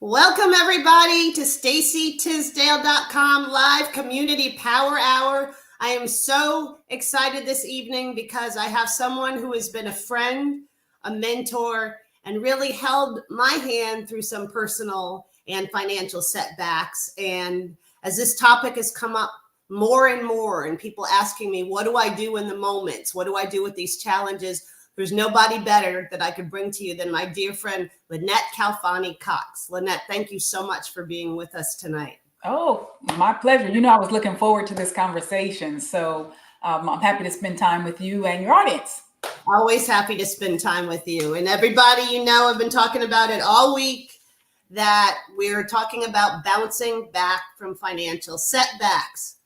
Welcome everybody to StacyTisdale.com live community power hour. I am so excited this evening because I have someone who has been a friend, a mentor, and really held my hand through some personal and financial setbacks. And as this topic has come up more and more, and people asking me, what do I do in the moments? What do I do with these challenges? There's nobody better that I could bring to you than my dear friend, Lynnette Khalfani-Cox. Lynnette, thank you so much for being with us tonight. Oh, my pleasure. You know, I was looking forward to this conversation. So I'm happy to spend time with you and your audience. Always happy to spend time with you. And everybody, you know, I've been talking about it all week, that we're talking about bouncing back from financial setbacks.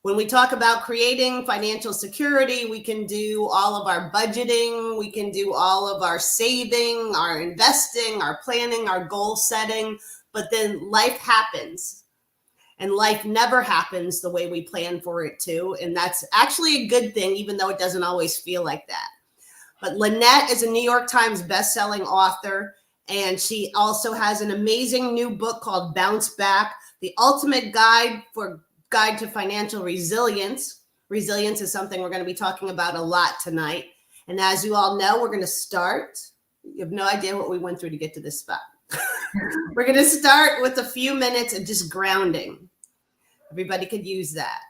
When we talk about creating financial security, we can do all of our budgeting, we can do all of our saving, our investing, our planning, our goal setting, but then life happens. And life never happens the way we plan for it to. And that's actually a good thing, even though it doesn't always feel like that. But Lynnette is a New York Times bestselling author, and she also has an amazing new book called Bounce Back, the ultimate guide to financial resilience. Resilience is something we're going to be talking about a lot tonight. And as you all know, we're going to start. You have no idea what we went through to get to this spot. We're going to start with a few minutes of just grounding. Everybody could use that.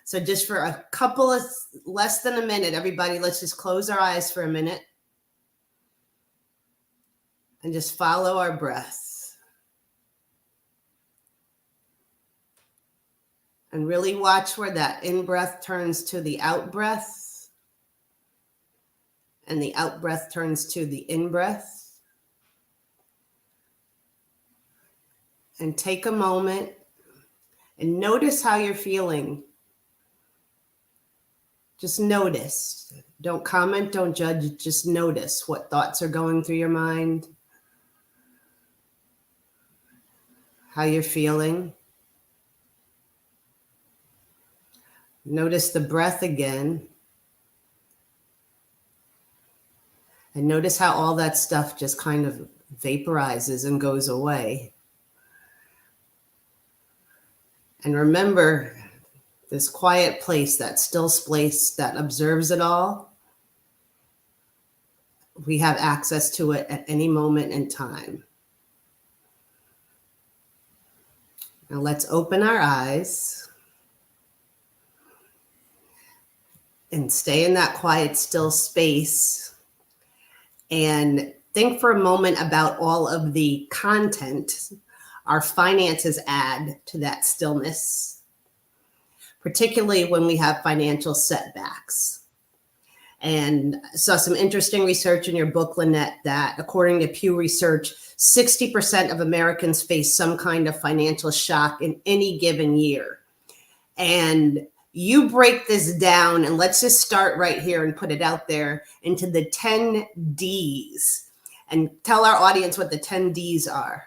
So just for a couple of less than a minute, everybody, let's just close our eyes for a minute and just follow our breath. And really watch where that in-breath turns to the out-breath and the out-breath turns to the in-breath. And take a moment and notice how you're feeling. Just notice. Don't comment, don't judge, just notice what thoughts are going through your mind, how you're feeling. Notice the breath again. And notice how all that stuff just kind of vaporizes and goes away. And remember, this quiet place, that still place that observes it all, we have access to it at any moment in time. Now let's open our eyes and stay in that quiet, still space and think for a moment about all of the content our finances add to that stillness, particularly when we have financial setbacks. And I saw some interesting research in your book, Lynnette, that according to Pew Research, 60% of Americans face some kind of financial shock in any given year. And you break this down, and let's just start right here and put it out there into the 10 Ds. And tell our audience what the 10 Ds are.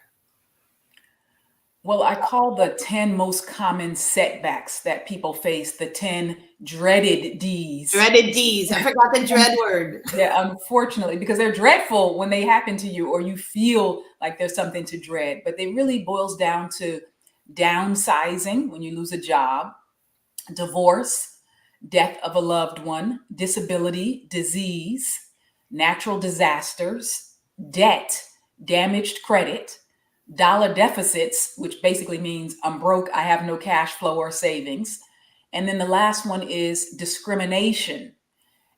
Well, I call the 10 most common setbacks that people face the 10 dreaded Ds. Dreaded Ds. I forgot the dread word. Yeah, unfortunately, because they're dreadful when they happen to you or you feel like there's something to dread. But they really boils down to downsizing when you lose a job, divorce, death of a loved one, disability, disease, natural disasters, debt, damaged credit, dollar deficits, which basically means I'm broke, I have no cash flow or savings. And then the last one is discrimination.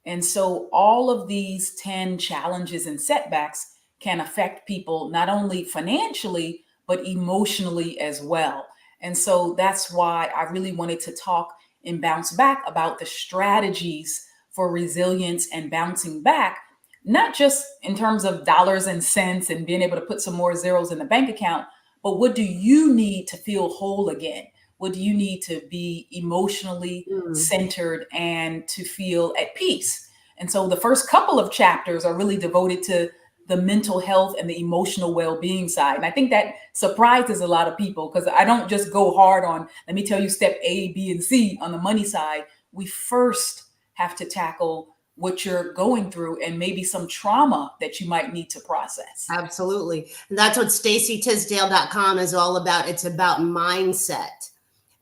And so all of these 10 challenges and setbacks can affect people not only financially, but emotionally as well. And so that's why I really wanted to talk in Bounce Back about the strategies for resilience and bouncing back, not just in terms of dollars and cents and being able to put some more zeros in the bank account, but what do you need to feel whole again? What do you need to be emotionally centered and to feel at peace? And so the first couple of chapters are really devoted to the mental health and the emotional well-being side. And I think that surprises a lot of people because I don't just go hard on, let me tell you step A, B, and C on the money side. We first have to tackle what you're going through and maybe some trauma that you might need to process. Absolutely. And that's what StacyTisdale.com is all about. It's about mindset.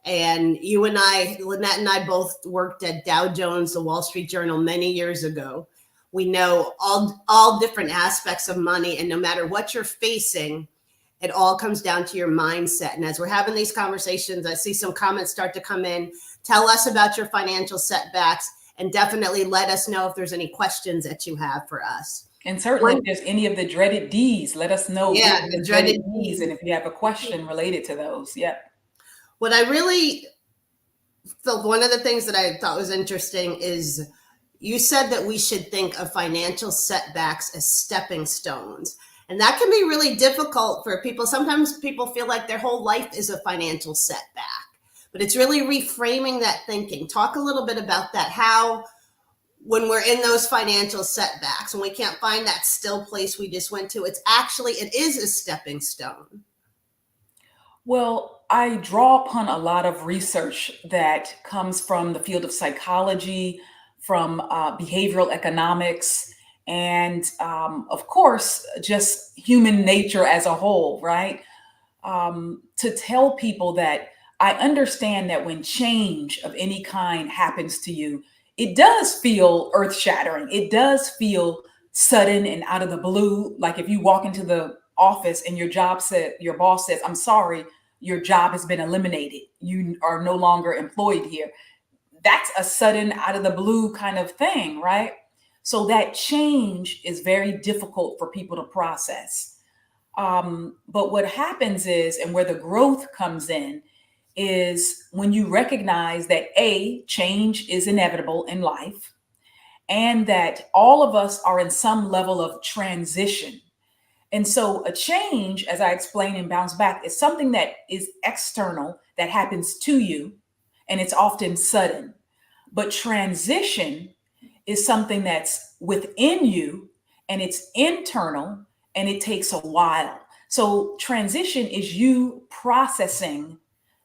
And you and I, Lynnette and I, both worked at Dow Jones, the Wall Street Journal, many years ago. We know all different aspects of money, and no matter what you're facing, it all comes down to your mindset. And as we're having these conversations, I see some comments start to come in. Tell us about your financial setbacks, and definitely let us know if there's any questions that you have for us. And certainly if there's any of the dreaded D's, let us know. Yeah, the dreaded D's, and if you have a question related to those. Yep. What I really felt, one of the things that I thought was interesting is you said that we should think of financial setbacks as stepping stones. And that can be really difficult for people. Sometimes people feel like their whole life is a financial setback, but it's really reframing that thinking. Talk a little bit about that, how when we're in those financial setbacks, when we can't find that still place we just went to, it is a stepping stone. Well, I draw upon a lot of research that comes from the field of psychology, from behavioral economics, and of course, just human nature as a whole, right? To tell people that I understand that when change of any kind happens to you, it does feel earth shattering. It does feel sudden and out of the blue. Like if you walk into the office and your boss says, "I'm sorry, your job has been eliminated. You are no longer employed here." That's a sudden out of the blue kind of thing, right? So that change is very difficult for people to process. But what happens is, and where the growth comes in, is when you recognize that change is inevitable in life, and that all of us are in some level of transition. And so a change, as I explained in Bounce Back, is something that is external, that happens to you, and it's often sudden. But transition is something that's within you, and it's internal, and it takes a while. So transition is you processing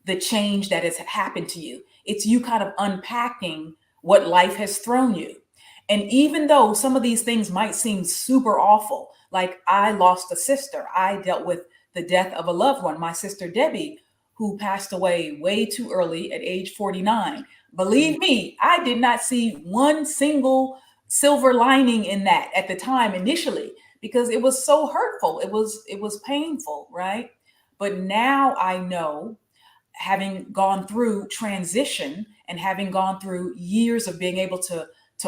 the change that has happened to you. It's you kind of unpacking what life has thrown you. And even though some of these things might seem super awful, like I lost a sister, I dealt with the death of a loved one, my sister Debbie, who passed away way too early at age 49. Believe me, I did not see one single silver lining in that at the time initially, because it was so hurtful. It was painful, right? But now I know, having gone through transition and having gone through years of being able to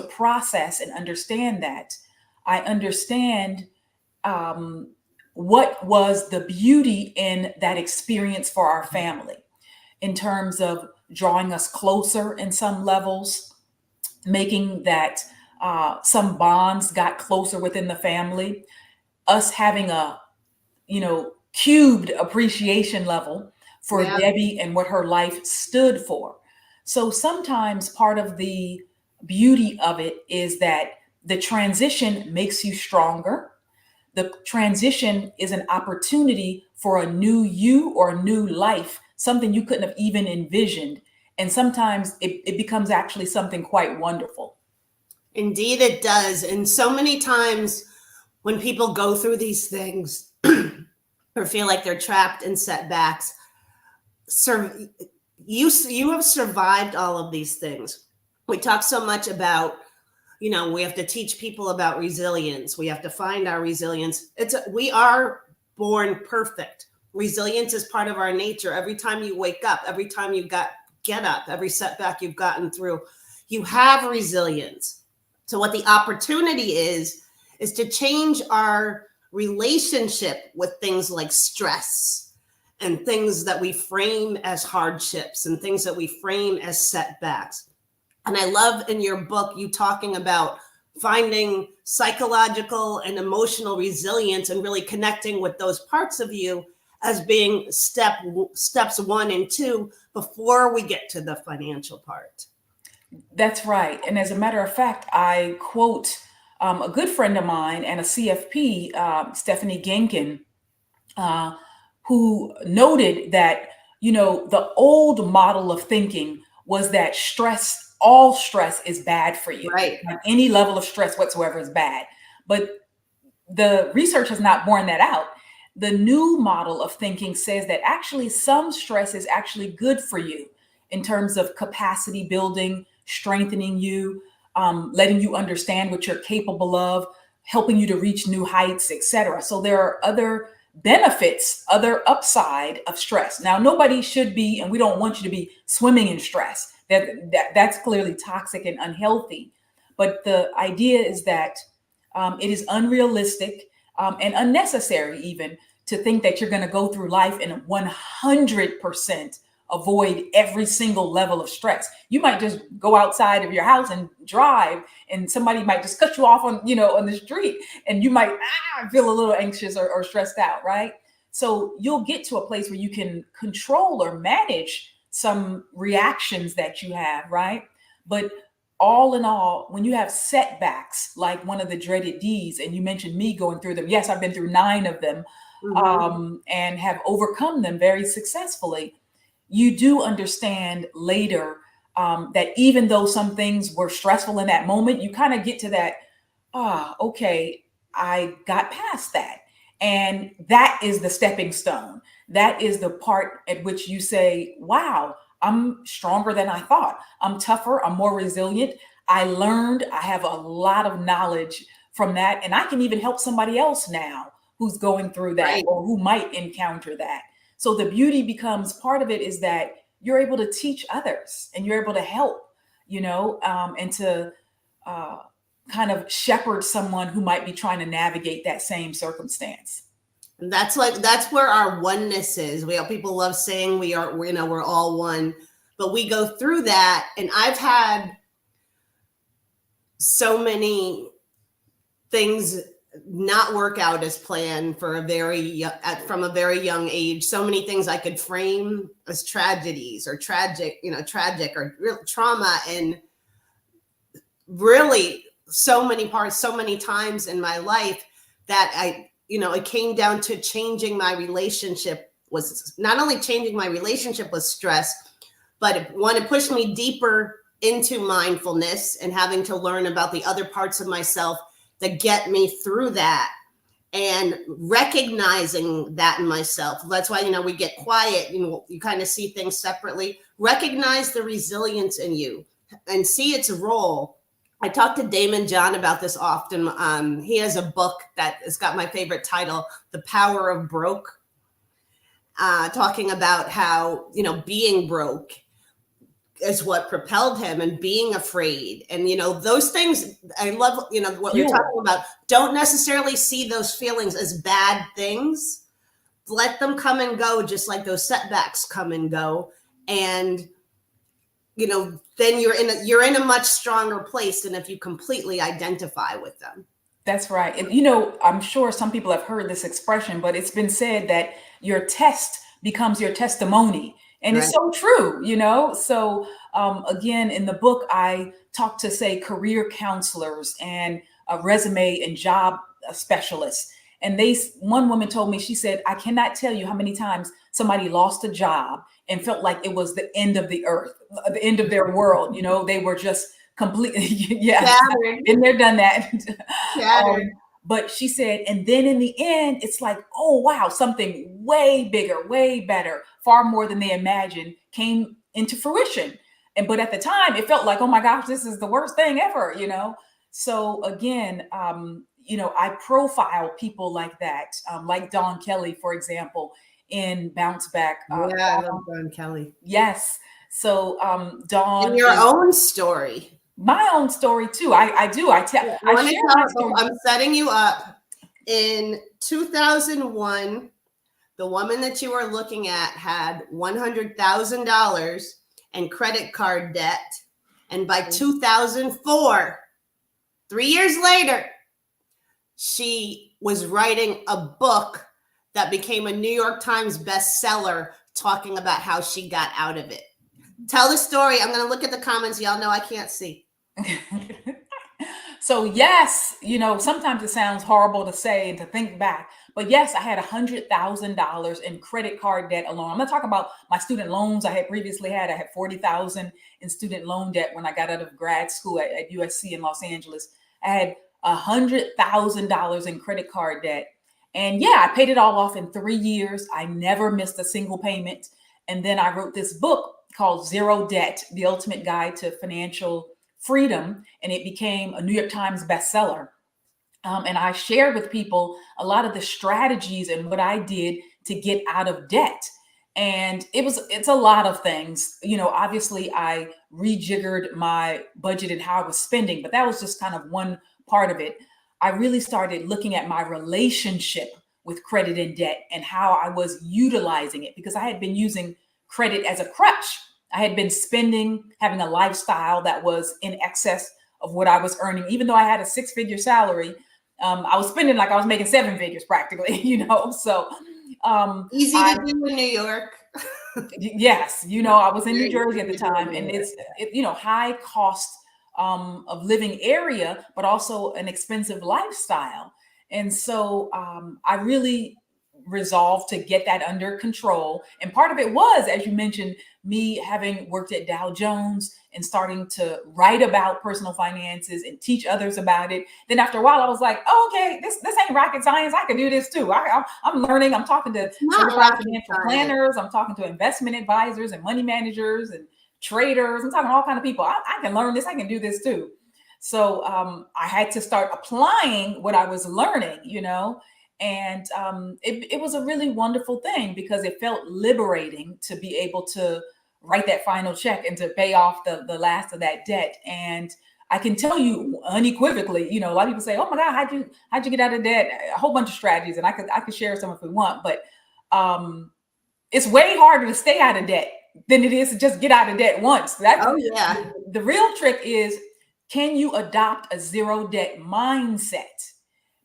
process and understand that, I understand what was the beauty in that experience for our family, in terms of drawing us closer in some levels, making that some bonds got closer within the family, us having a cubed appreciation level for Debbie and what her life stood for. So sometimes part of the beauty of it is that the transition makes you stronger. The transition is an opportunity for a new you or a new life, something you couldn't have even envisioned. And sometimes it becomes actually something quite wonderful. Indeed, it does. And so many times when people go through these things or feel like they're trapped in setbacks, you have survived all of these things. We talk so much about, we have to teach people about resilience. We have to find our resilience. We are born perfect. Resilience is part of our nature. Every time you wake up, every time you get up, every setback you've gotten through, you have resilience. So what the opportunity is to change our relationship with things like stress and things that we frame as hardships and things that we frame as setbacks. And I love in your book, you talking about finding psychological and emotional resilience and really connecting with those parts of you as being steps 1 and 2 before we get to the financial part. That's right. And as a matter of fact, I quote a good friend of mine and a CFP, Stephanie Genkin, who noted that, the old model of thinking was that stress all stress is bad for you. Right. Like any level of stress whatsoever is bad. But the research has not borne that out. The new model of thinking says that actually some stress is actually good for you in terms of capacity building, strengthening you, letting you understand what you're capable of, helping you to reach new heights, etc. So there are other benefits, other upside of stress. Now, nobody should be, and we don't want you to be swimming in stress. That's clearly toxic and unhealthy. But the idea is that it is unrealistic and unnecessary even to think that you're going to go through life and 100% avoid every single level of stress. You might just go outside of your house and drive, and somebody might just cut you off on the street, and you might feel a little anxious or stressed out, right? So you'll get to a place where you can control or manage some reactions that you have, right? But all in all, when you have setbacks, like one of the dreaded D's, and you mentioned me going through them. Yes, I've been through 9 of them, and have overcome them very successfully. You do understand later that even though some things were stressful in that moment, you kind of get to that, okay, I got past that. And that is the stepping stone. That is the part at which you say, wow, I'm stronger than I thought. I'm tougher. I'm more resilient. I learned. I have a lot of knowledge from that. And I can even help somebody else now who's going through that, right, or who might encounter that. So the beauty becomes, part of it is that you're able to teach others and you're able to help, and to kind of shepherd someone who might be trying to navigate that same circumstance. And that's where our oneness is. People love saying we're all one, but we go through that. And I've had so many things not work out as planned from a very young age. So many things I could frame as tragedies or tragic or real trauma, and really so many times in my life that it came down to changing my relationship. Was not only changing my relationship with stress, but it pushed me deeper into mindfulness and having to learn about the other parts of myself that get me through that, and recognizing that in myself. That's why, we get quiet, you kind of see things separately. Recognize the resilience in you and see its role. I talk to Damon John about this often. He has a book that has got my favorite title, The Power of Broke, talking about how, being broke is what propelled him, and being afraid. And, those things, I love, what you're talking about. Don't necessarily see those feelings as bad things. Let them come and go, just like those setbacks come and go. And, then you're in a much stronger place than if you completely identify with them. That's right. And, I'm sure some people have heard this expression, but it's been said that your test becomes your testimony. And right. It's so true, So again, in the book, I talk to, say, career counselors and resume and job specialists. And one woman told me, she said, I cannot tell you how many times somebody lost a job and felt like it was the end of the earth, the end of their world. They were just completely, been there, done that. But she said, and then in the end, it's like, oh, wow, something way bigger, way better, far more than they imagined came into fruition. But at the time, it felt like, oh my gosh, this is the worst thing ever, So again, I profile people like that, like Dawn Kelly, for example, in Bounce Back. I love Dawn Kelly. Yes. So Dawn. In your own story. My own story too. I do. I share my story. I'm setting you up. In 2001, the woman that you are looking at had $100,000 in credit card debt. And by 2004, 3 years later, she was writing a book that became a New York Times bestseller, talking about how she got out of it. Tell the story. I'm going to look at the comments. Y'all know I can't see. So yes, sometimes it sounds horrible to say and to think back, but yes, I had $100,000 in credit card debt alone. I'm not talking about my student loans I had previously had. I had 40,000 in student loan debt when I got out of grad school at USC in Los Angeles. I had $100,000 in credit card debt. And yeah, I paid it all off in 3 years. I never missed a single payment. And then I wrote this book called Zero Debt, The Ultimate Guide to Financial Freedom. And it became a New York Times bestseller. And I shared with people a lot of the strategies and what I did to get out of debt. And it's a lot of things. Obviously I rejiggered my budget and how I was spending, but that was just kind of one part of it. I really started looking at my relationship with credit and debt and how I was utilizing it, because I had been using credit as a crutch. I had been spending, having a lifestyle that was in excess of what I was earning. Even though I had a 6-figure salary, I was spending like I was making 7 figures practically, So easy to do in New York. Yes, I was in New Jersey at the time, and it's high cost of living area, but also an expensive lifestyle. And so I really resolved to get that under control. And part of it was, as you mentioned, me having worked at Dow Jones and starting to write about personal finances and teach others about it. Then after a while, I was like, oh, okay, this ain't rocket science. I can do this too. I'm learning. I'm talking to certified financial planners. I'm talking to investment advisors and money managers and traders. I'm talking to all kinds of people. I can learn this. I can do this too. So I had to start applying what I was learning, and it was a really wonderful thing, because it felt liberating to be able to write that final check and to pay off the last of that debt. And I can tell you unequivocally, a lot of people say, oh my God, how'd you get out of debt? A whole bunch of strategies. And I could share some if we want, but it's way harder to stay out of debt than it is to just get out of debt once. The real trick is, can you adopt a zero debt mindset?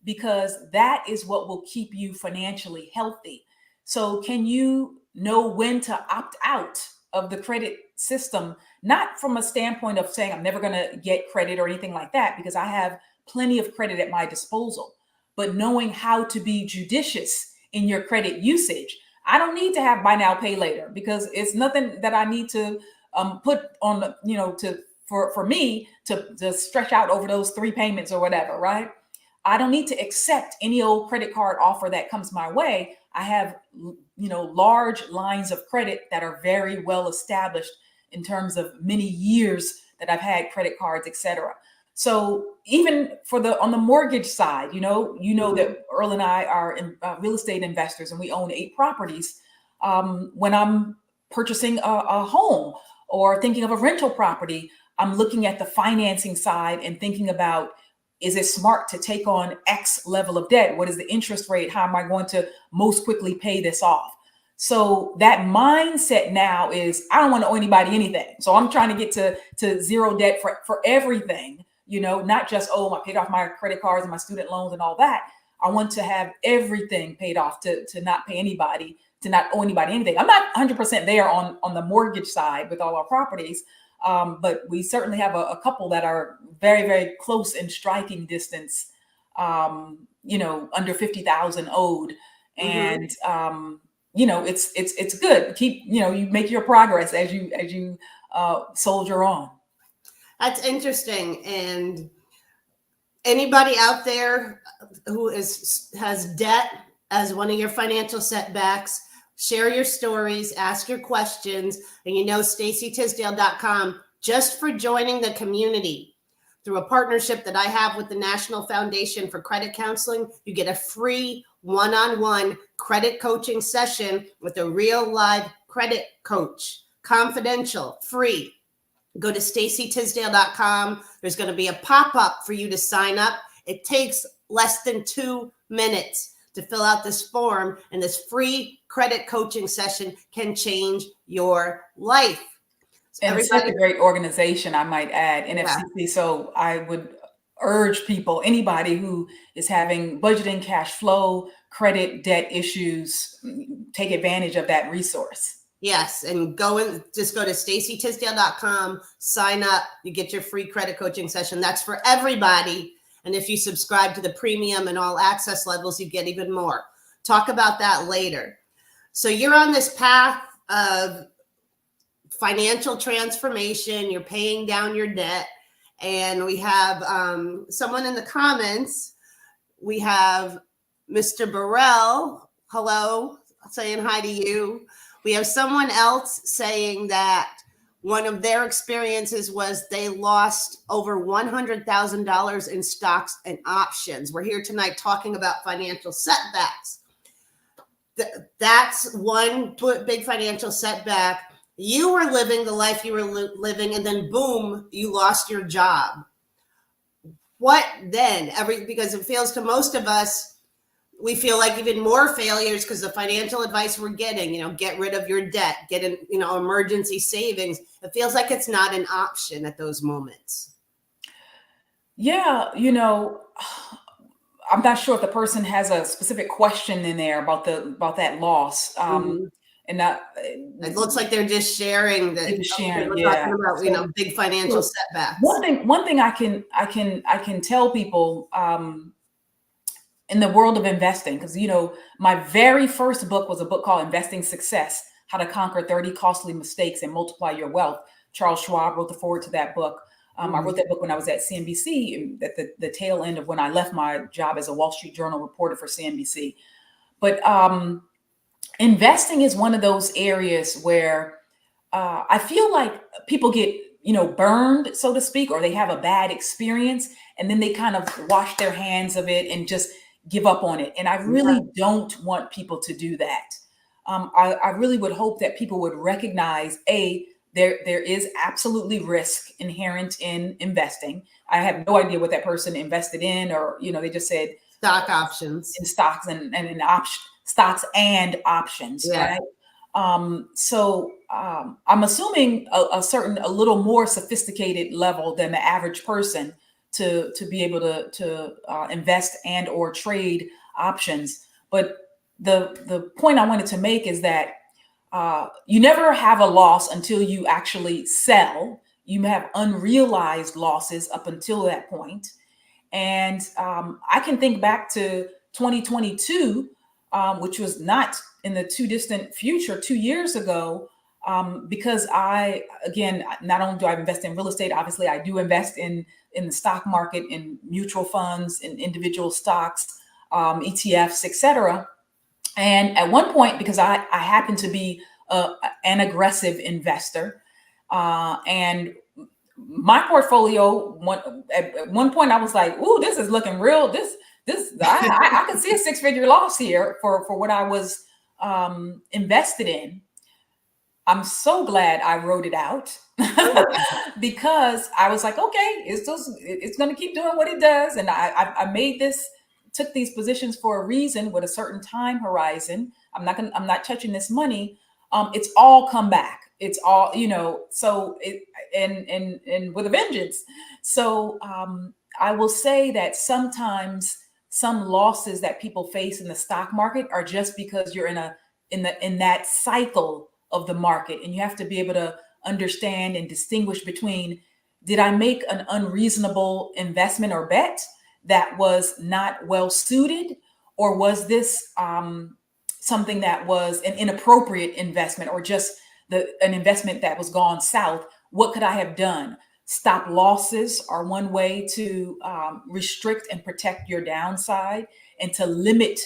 Because that is what will keep you financially healthy. So can you know when to opt out of the credit system? Not from a standpoint of saying I'm never going to get credit or anything like that, because I have plenty of credit at my disposal, but knowing how to be judicious in your credit usage. I don't need to have buy now, pay later, because it's nothing that I need to put on, for me to stretch out over those 3 payments or whatever, right? I don't need to accept any old credit card offer that comes my way. I have, large lines of credit that are very well established in terms of many years that I've had credit cards, et cetera. So even on the mortgage side, that Earl and I are real estate investors, and we own 8 properties. When I'm purchasing a home or thinking of a rental property, I'm looking at the financing side and thinking about, is it smart to take on X level of debt? What is the interest rate? How am I going to most quickly pay this off? So that mindset now is, I don't want to owe anybody anything. So I'm trying to get to zero debt for everything, not just, I paid off my credit cards and my student loans and all that. I want to have everything paid off to not pay anybody, to not owe anybody anything. I'm not 100% there on the mortgage side with all our properties. But we certainly have a couple that are very, very close in striking distance, under 50,000 owed. And, it's good. Keep, you make your progress as you soldier on. That's interesting. And anybody out there who has debt as one of your financial setbacks, share your stories, ask your questions, and stacytisdale.com, just for joining the community. Through a partnership that I have with the National Foundation for Credit Counseling, you get a free one-on-one credit coaching session with a real live credit coach, confidential, free. Go to stacytisdale.com. There's going to be a pop-up for you to sign up. It takes less than 2 minutes to fill out this form, and this free credit coaching session can change your life. So and it's such a great organization, I might add, NFCC. Yeah. So I would urge people, anybody who is having budgeting, cash flow, credit, debt issues, take advantage of that resource. Yes, and just go to stacytisdale.com, sign up, you get your free credit coaching session. That's for everybody. And if you subscribe to the premium and all access levels, you get even more. Talk about that later. So you're on this path of financial transformation. You're paying down your debt. And we have someone in the comments. We have Mr. Burrell. Hello, saying hi to you. We have someone else saying that one of their experiences was they lost over $100,000 in stocks and options. We're here tonight talking about financial setbacks. That's one big financial setback. You were living the life you were living, and then boom, you lost your job. What then? Because it feels to most of us, we feel like even more failures because the financial advice we're getting, get rid of your debt, get in, emergency savings. It feels like it's not an option at those moments. Yeah. I'm not sure if the person has a specific question in there about that loss. And that it looks like they're just sharing that. Yeah. Talking about, big financial setbacks. One thing I can tell people, in the world of investing, because my very first book was a book called Investing Success: How to Conquer 30 Costly Mistakes and Multiply Your Wealth. Charles Schwab wrote the foreword to that book. I wrote that book when I was at CNBC, at the tail end of when I left my job as a Wall Street Journal reporter for CNBC. But investing is one of those areas where I feel like people get burned, so to speak, or they have a bad experience, and then they kind of wash their hands of it and just give up on it. And I really don't want people to do that. I really would hope that people would recognize, there is absolutely risk inherent in investing. I have no idea what that person invested in, or, they just said stock options, in stocks and in stocks and options. Yeah. Right. So I'm assuming a little more sophisticated level than the average person to be able to invest and or trade options. But the point I wanted to make is that you never have a loss until you actually sell. You have unrealized losses up until that point. And I can think back to 2022, which was not in the too distant future, 2 years ago, because again, not only do I invest in real estate, obviously I do invest in the stock market, in mutual funds, in individual stocks, ETFs, etc. And at one point, because I happen to be an aggressive investor, and my portfolio, at one point I was like, "Ooh, this is looking real. I could see a 6-figure loss here for what I was invested in." I'm so glad I wrote it out because I was like, okay, it's going to keep doing what it does. And I took these positions for a reason with a certain time horizon. I'm not touching this money. It's all come back. It's all, so and with a vengeance. So I will say that sometimes some losses that people face in the stock market are just because you're in that cycle of the market, and you have to be able to understand and distinguish between, did I make an unreasonable investment or bet that was not well suited, or was this something that was an inappropriate investment, or just an investment that was gone south? What could I have done? Stop losses are one way to restrict and protect your downside and to limit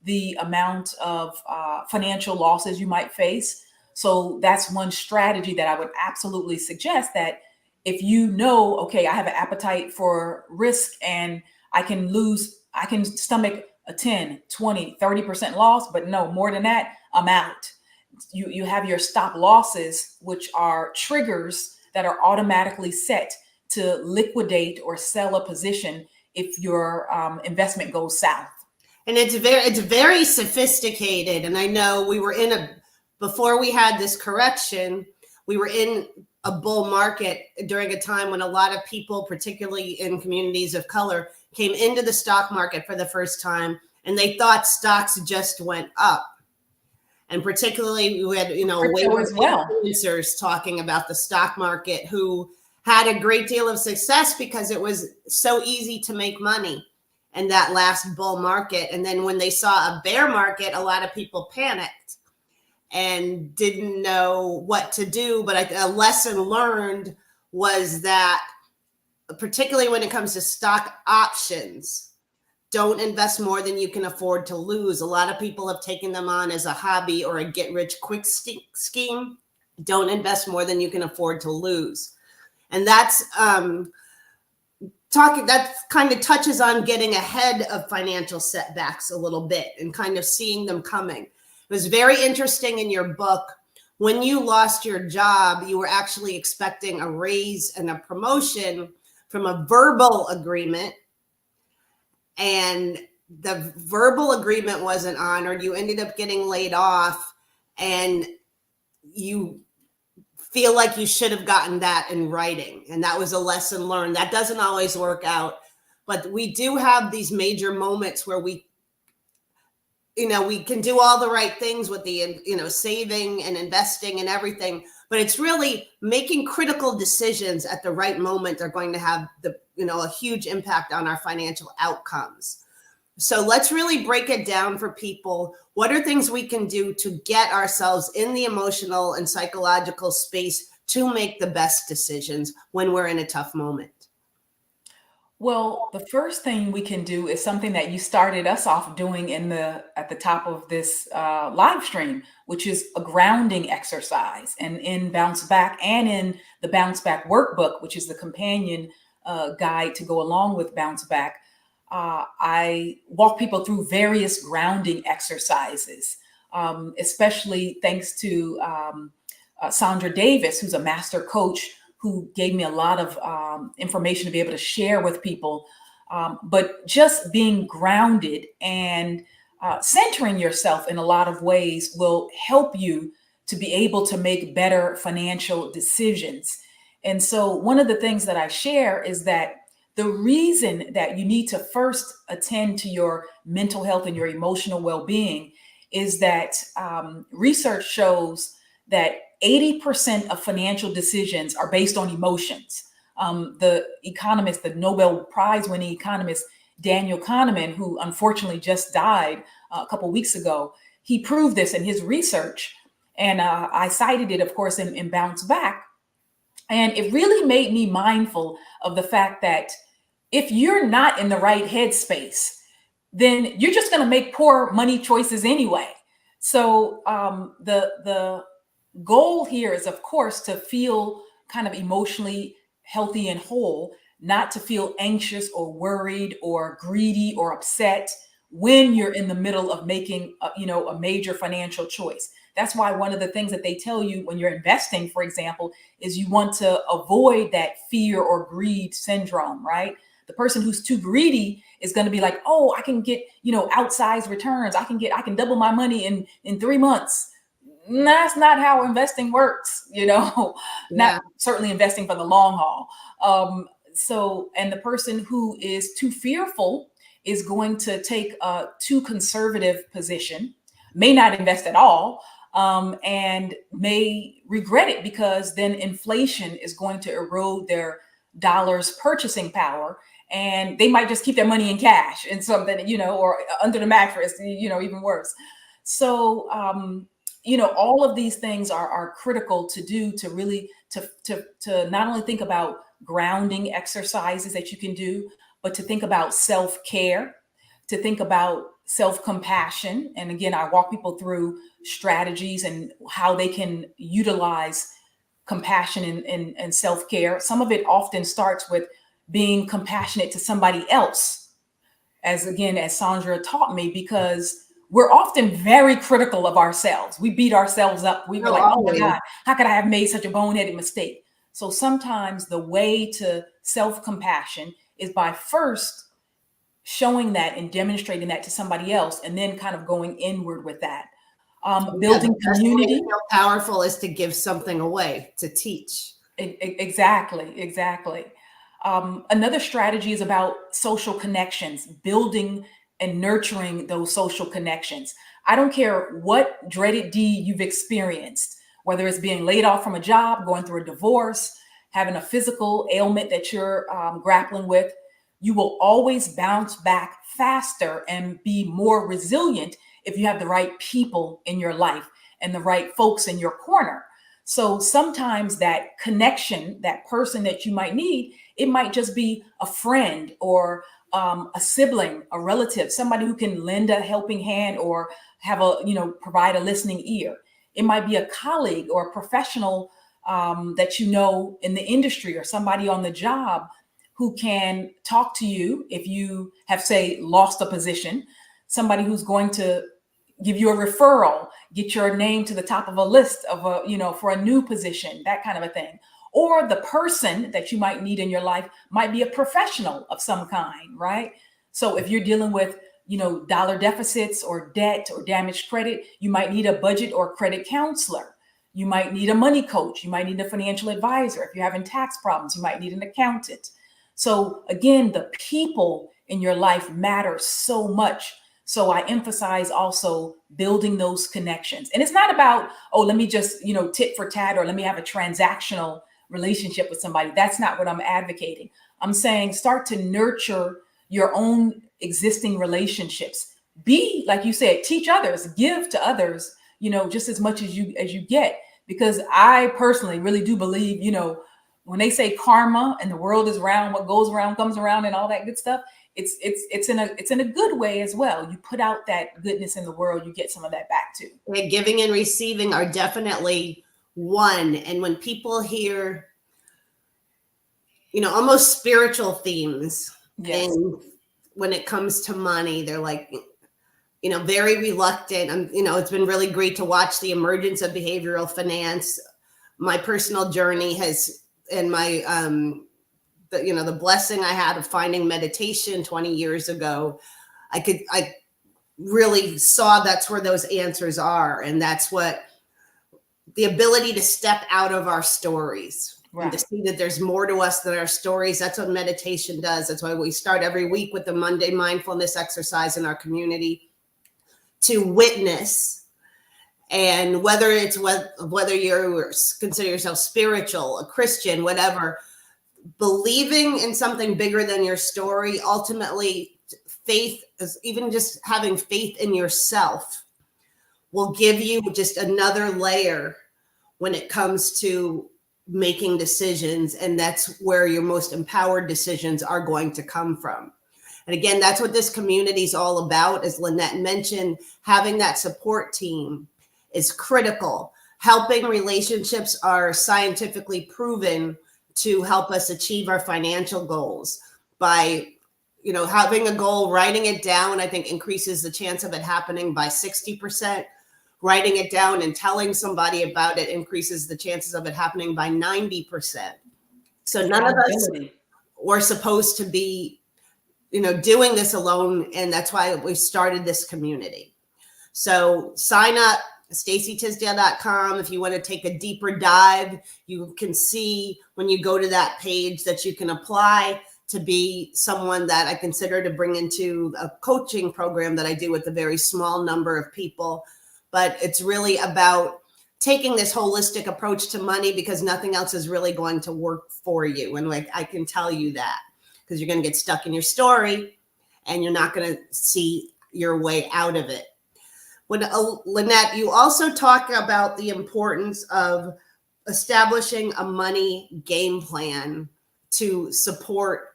the amount of financial losses you might face. So that's one strategy that I would absolutely suggest, that if okay, I have an appetite for risk and I can stomach a 10, 20, 30% loss, but no more than that, I'm out. You have your stop losses, which are triggers that are automatically set to liquidate or sell a position if your investment goes south. And it's very sophisticated. And I know before we had this correction, we were in a bull market during a time when a lot of people, particularly in communities of color, came into the stock market for the first time, and they thought stocks just went up. And particularly we had, Crypto as well. influencers talking about the stock market who had a great deal of success because it was so easy to make money in that last bull market. And then when they saw a bear market, a lot of people panicked and didn't know what to do. But a lesson learned was that, particularly when it comes to stock options, don't invest more than you can afford to lose. A lot of people have taken them on as a hobby or a get-rich-quick scheme. Don't invest more than you can afford to lose. And that's that kind of touches on getting ahead of financial setbacks a little bit and kind of seeing them coming. It was very interesting in your book. When you lost your job, you were actually expecting a raise and a promotion from a verbal agreement, and the verbal agreement wasn't honored. You ended up getting laid off, and you feel like you should have gotten that in writing. And that was a lesson learned. That doesn't always work out, but we do have these major moments where we can do all the right things with the, saving and investing and everything, but it's really making critical decisions at the right moment are going to have a huge impact on our financial outcomes. So let's really break it down for people. What are things we can do to get ourselves in the emotional and psychological space to make the best decisions when we're in a tough moment? Well, the first thing we can do is something that you started us off doing at the top of this live stream, which is a grounding exercise. And in Bounce Back and in the Bounce Back Workbook, which is the companion guide to go along with Bounce Back, I walk people through various grounding exercises, especially thanks to Sandra Davis, who's a master coach, who gave me a lot of information to be able to share with people. But just being grounded and centering yourself in a lot of ways will help you to be able to make better financial decisions. And so one of the things that I share is that the reason that you need to first attend to your mental health and your emotional well-being is that research shows that 80% of financial decisions are based on emotions. The economist, the Nobel Prize winning economist, Daniel Kahneman, who unfortunately just died a couple weeks ago, he proved this in his research. And I cited it, of course, in Bounce Back. And it really made me mindful of the fact that if you're not in the right headspace, then you're just going to make poor money choices anyway. So the goal here is, of course, to feel kind of emotionally healthy and whole, not to feel anxious or worried or greedy or upset when you're in the middle of making a major financial choice. That's why one of the things that they tell you when you're investing, for example, is you want to avoid that fear or greed syndrome, right? The person who's too greedy is going to be like, oh, I can get, outsized returns. I can double my money in 3 months. That's not how investing works, not certainly investing for the long haul. And the person who is too fearful is going to take a too conservative position, may not invest at all, and may regret it because then inflation is going to erode their dollar's purchasing power. And they might just keep their money in cash and something, or under the mattress, even worse. So, all of these things are critical to do to really to not only think about grounding exercises that you can do, but to think about self-care, to think about self-compassion. And again, I walk people through strategies and how they can utilize compassion and self-care. Some of it often starts with being compassionate to somebody else, as Sandra taught me, because we're often very critical of ourselves. We beat ourselves up. We were like, oh my God, how could I have made such a boneheaded mistake? So sometimes the way to self-compassion is by first showing that and demonstrating that to somebody else, and then kind of going inward with that. Building community. Feel powerful is to give something away, to teach. Exactly. Another strategy is about social connections, building and nurturing those social connections. I don't care what dreaded deed you've experienced, whether it's being laid off from a job, going through a divorce, having a physical ailment that you're grappling with, you will always bounce back faster and be more resilient if you have the right people in your life and the right folks in your corner. So sometimes that connection, that person that you might need, it might just be a friend or a sibling, a relative, somebody who can lend a helping hand or have provide a listening ear. It might be a colleague or a professional that you know in the industry or somebody on the job who can talk to you if you have, say, lost a position, somebody who's going to give you a referral, get your name to the top of a list of for a new position, that kind of a thing. Or the person that you might need in your life might be a professional of some kind, right? So if you're dealing with, dollar deficits or debt or damaged credit, you might need a budget or credit counselor. You might need a money coach. You might need a financial advisor. If you're having tax problems, you might need an accountant. So again, the people in your life matter so much. So I emphasize also building those connections. And it's not about, oh, let me just, tit for tat, or let me have a transactional relationship with somebody. That's not what I'm advocating. I'm saying start to nurture your own existing relationships. Be, like you said, teach others, give to others, just as much as you get. Because I personally really do believe, when they say karma and the world is round, what goes around comes around and all that good stuff, it's in a good way as well. You put out that goodness in the world, you get some of that back too. Yeah, giving and receiving are definitely one. And when people hear, almost spiritual themes, yes. and when it comes to money, they're like, very reluctant. It's been really great to watch the emergence of behavioral finance. My personal journey has, and my, the blessing I had of finding meditation 20 years ago, I really saw that's where those answers are. And that's what the ability to step out of our stories. Right. And to see that there's more to us than our stories. That's what meditation does. That's why we start every week with the Monday mindfulness exercise in our community, to witness. And whether you consider yourself spiritual, a Christian, whatever, believing in something bigger than your story, ultimately faith is, even just having faith in yourself, will give you just another layer when it comes to making decisions. And that's where your most empowered decisions are going to come from. And again, that's what this community is all about. As Lynnette mentioned, having that support team is critical. Helping relationships are scientifically proven to help us achieve our financial goals. By, having a goal, writing it down, I think increases the chance of it happening by 60%. Writing it down and telling somebody about it increases the chances of it happening by 90%. So none of us were supposed to be, doing this alone. And that's why we started this community. So sign up, stacytisdale.com. If you want to take a deeper dive, you can see when you go to that page that you can apply to be someone that I consider to bring into a coaching program that I do with a very small number of people. But it's really about taking this holistic approach to money, because nothing else is really going to work for you. And I can tell you that, because you're going to get stuck in your story and you're not going to see your way out of it. When Lynnette, you also talk about the importance of establishing a money game plan to support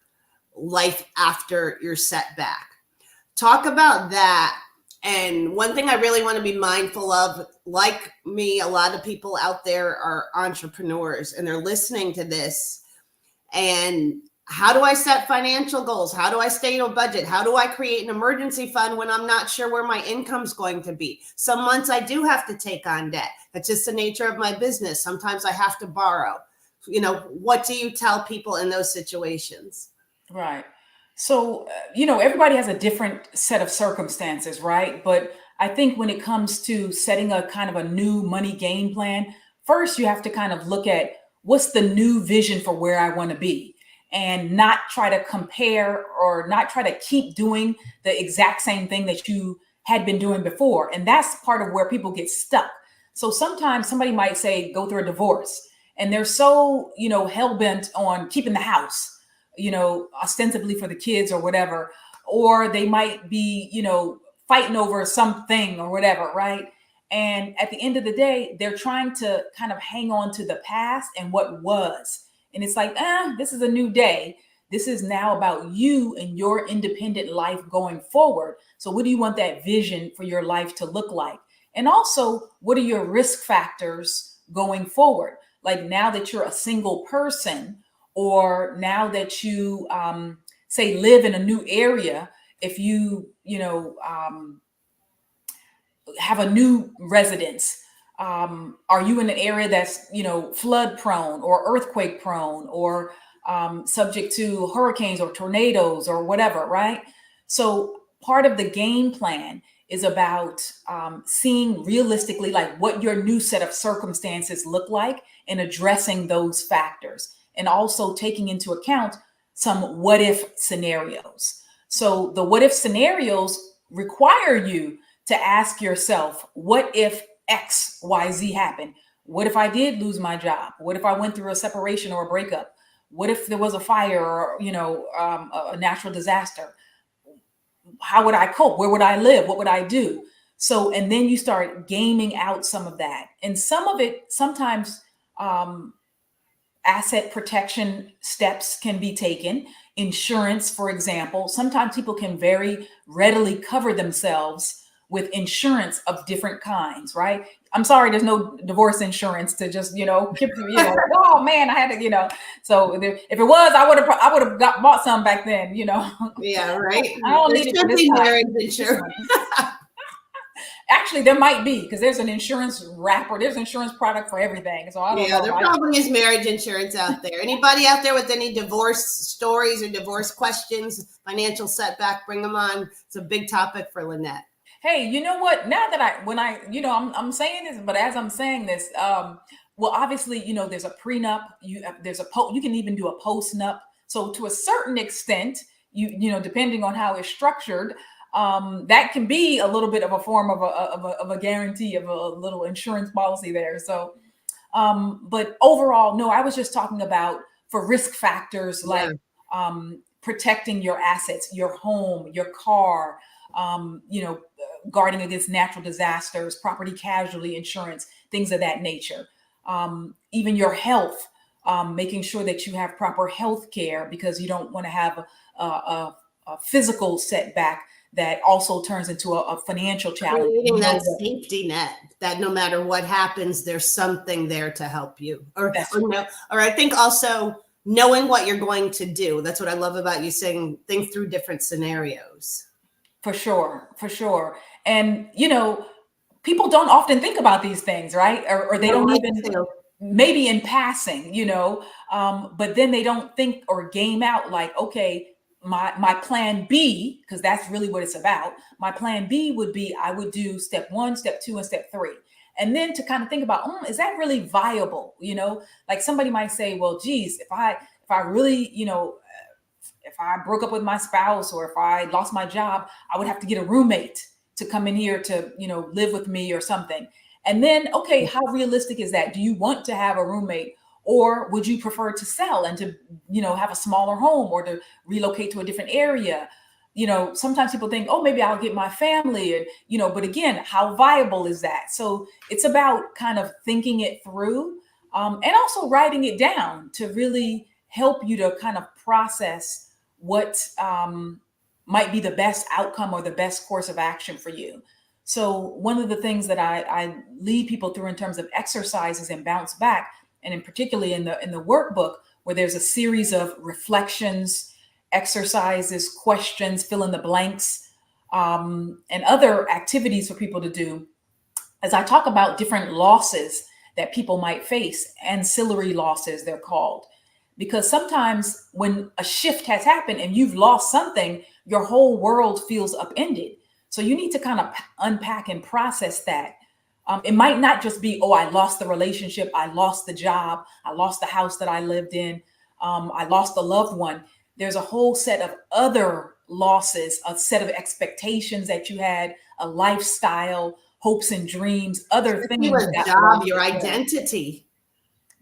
life after your setback. Talk about that. And one thing I really want to be mindful of, like me, a lot of people out there are entrepreneurs and they're listening to this. And how do I set financial goals? How do I stay in a budget? How do I create an emergency fund when I'm not sure where my income's going to be? Some months I do have to take on debt. That's just the nature of my business. Sometimes I have to borrow. What do you tell people in those situations? Right. So, everybody has a different set of circumstances, right? But I think when it comes to setting a kind of a new money game plan, first you have to kind of look at what's the new vision for where I want to be. and not try to compare or not try to keep doing the exact same thing that you had been doing before. And that's part of where people get stuck. So sometimes somebody might say, go through a divorce, and they're so, hell bent on keeping the house, ostensibly for the kids or whatever, or they might be, fighting over something or whatever, right? And at the end of the day, they're trying to kind of hang on to the past and what was. And it's like, this is a new day. This is now about you and your independent life going forward. So what do you want that vision for your life to look like? And also, what are your risk factors going forward? Like now that you're a single person, or now that you say live in a new area, if you, have a new residence, are you in an area that's, flood prone or earthquake prone or subject to hurricanes or tornadoes or whatever, right? So part of the game plan is about seeing realistically like what your new set of circumstances look like and addressing those factors, and also taking into account some what if scenarios. So the what if scenarios require you to ask yourself, what if X, Y, Z happened? What if I did lose my job? What if I went through a separation or a breakup? What if there was a fire or, a natural disaster? How would I cope? Where would I live? What would I do? So, and then you start gaming out some of that. And some of it, sometimes asset protection steps can be taken. Insurance, for example, sometimes people can very readily cover themselves with insurance of different kinds, right? I'm sorry, there's no divorce insurance to just, oh man, I had to, so if it was, I would have bought some back then, Yeah, right. I don't need it for this marriage insurance. Actually, there might be, because there's an insurance wrapper. There's an insurance product for everything. So I don't know. There probably is marriage insurance out there. Anybody out there with any divorce stories or divorce questions, financial setback, bring them on. It's a big topic for Lynnette. Hey, you know what? Now that I'm saying this, but as I'm saying this, well, obviously, there's a prenup. You can even do a post-nup. So to a certain extent, depending on how it's structured, that can be a little bit of a form of a guarantee of a little insurance policy there. So, but overall, no, I was just talking about for risk factors like protecting your assets, your home, your car, guarding against natural disasters, property casualty insurance, things of that nature. Even your health, making sure that you have proper health care, because you don't want to have a physical setback that also turns into a financial challenge. Creating that safety net that no matter what happens, there's something there to help you. Or I think also knowing what you're going to do. That's what I love about you saying, think through different scenarios. For sure. And, people don't often think about these things, right? Or they don't even, maybe in passing, but then they don't think or game out like, okay, my plan B, because that's really what it's about. My plan B would be, I would do step 1, step 2, and step 3. And then to kind of think about, is that really viable? Like somebody might say, well, geez, if I really, if I broke up with my spouse or if I lost my job, I would have to get a roommate to come in here to, live with me or something. And then, okay, how realistic is that? Do you want to have a roommate? Or would you prefer to sell and to, have a smaller home or to relocate to a different area? Sometimes people think, oh, maybe I'll get my family and, but again, how viable is that? So it's about kind of thinking it through and also writing it down to really help you to kind of process what might be the best outcome or the best course of action for you. So one of the things that I lead people through in terms of exercises and Bounce Back, and in particularly in the workbook, where there's a series of reflections, exercises, questions, fill in the blanks, and other activities for people to do, as I talk about different losses that people might face, ancillary losses, they're called. Because sometimes when a shift has happened and you've lost something, your whole world feels upended. So you need to kind of unpack and process that. It might not just be, oh, I lost the relationship, I lost the job, I lost the house that I lived in. I lost a loved one. There's a whole set of other losses, a set of expectations that you had, a lifestyle, hopes and dreams, other things. Your job, your identity.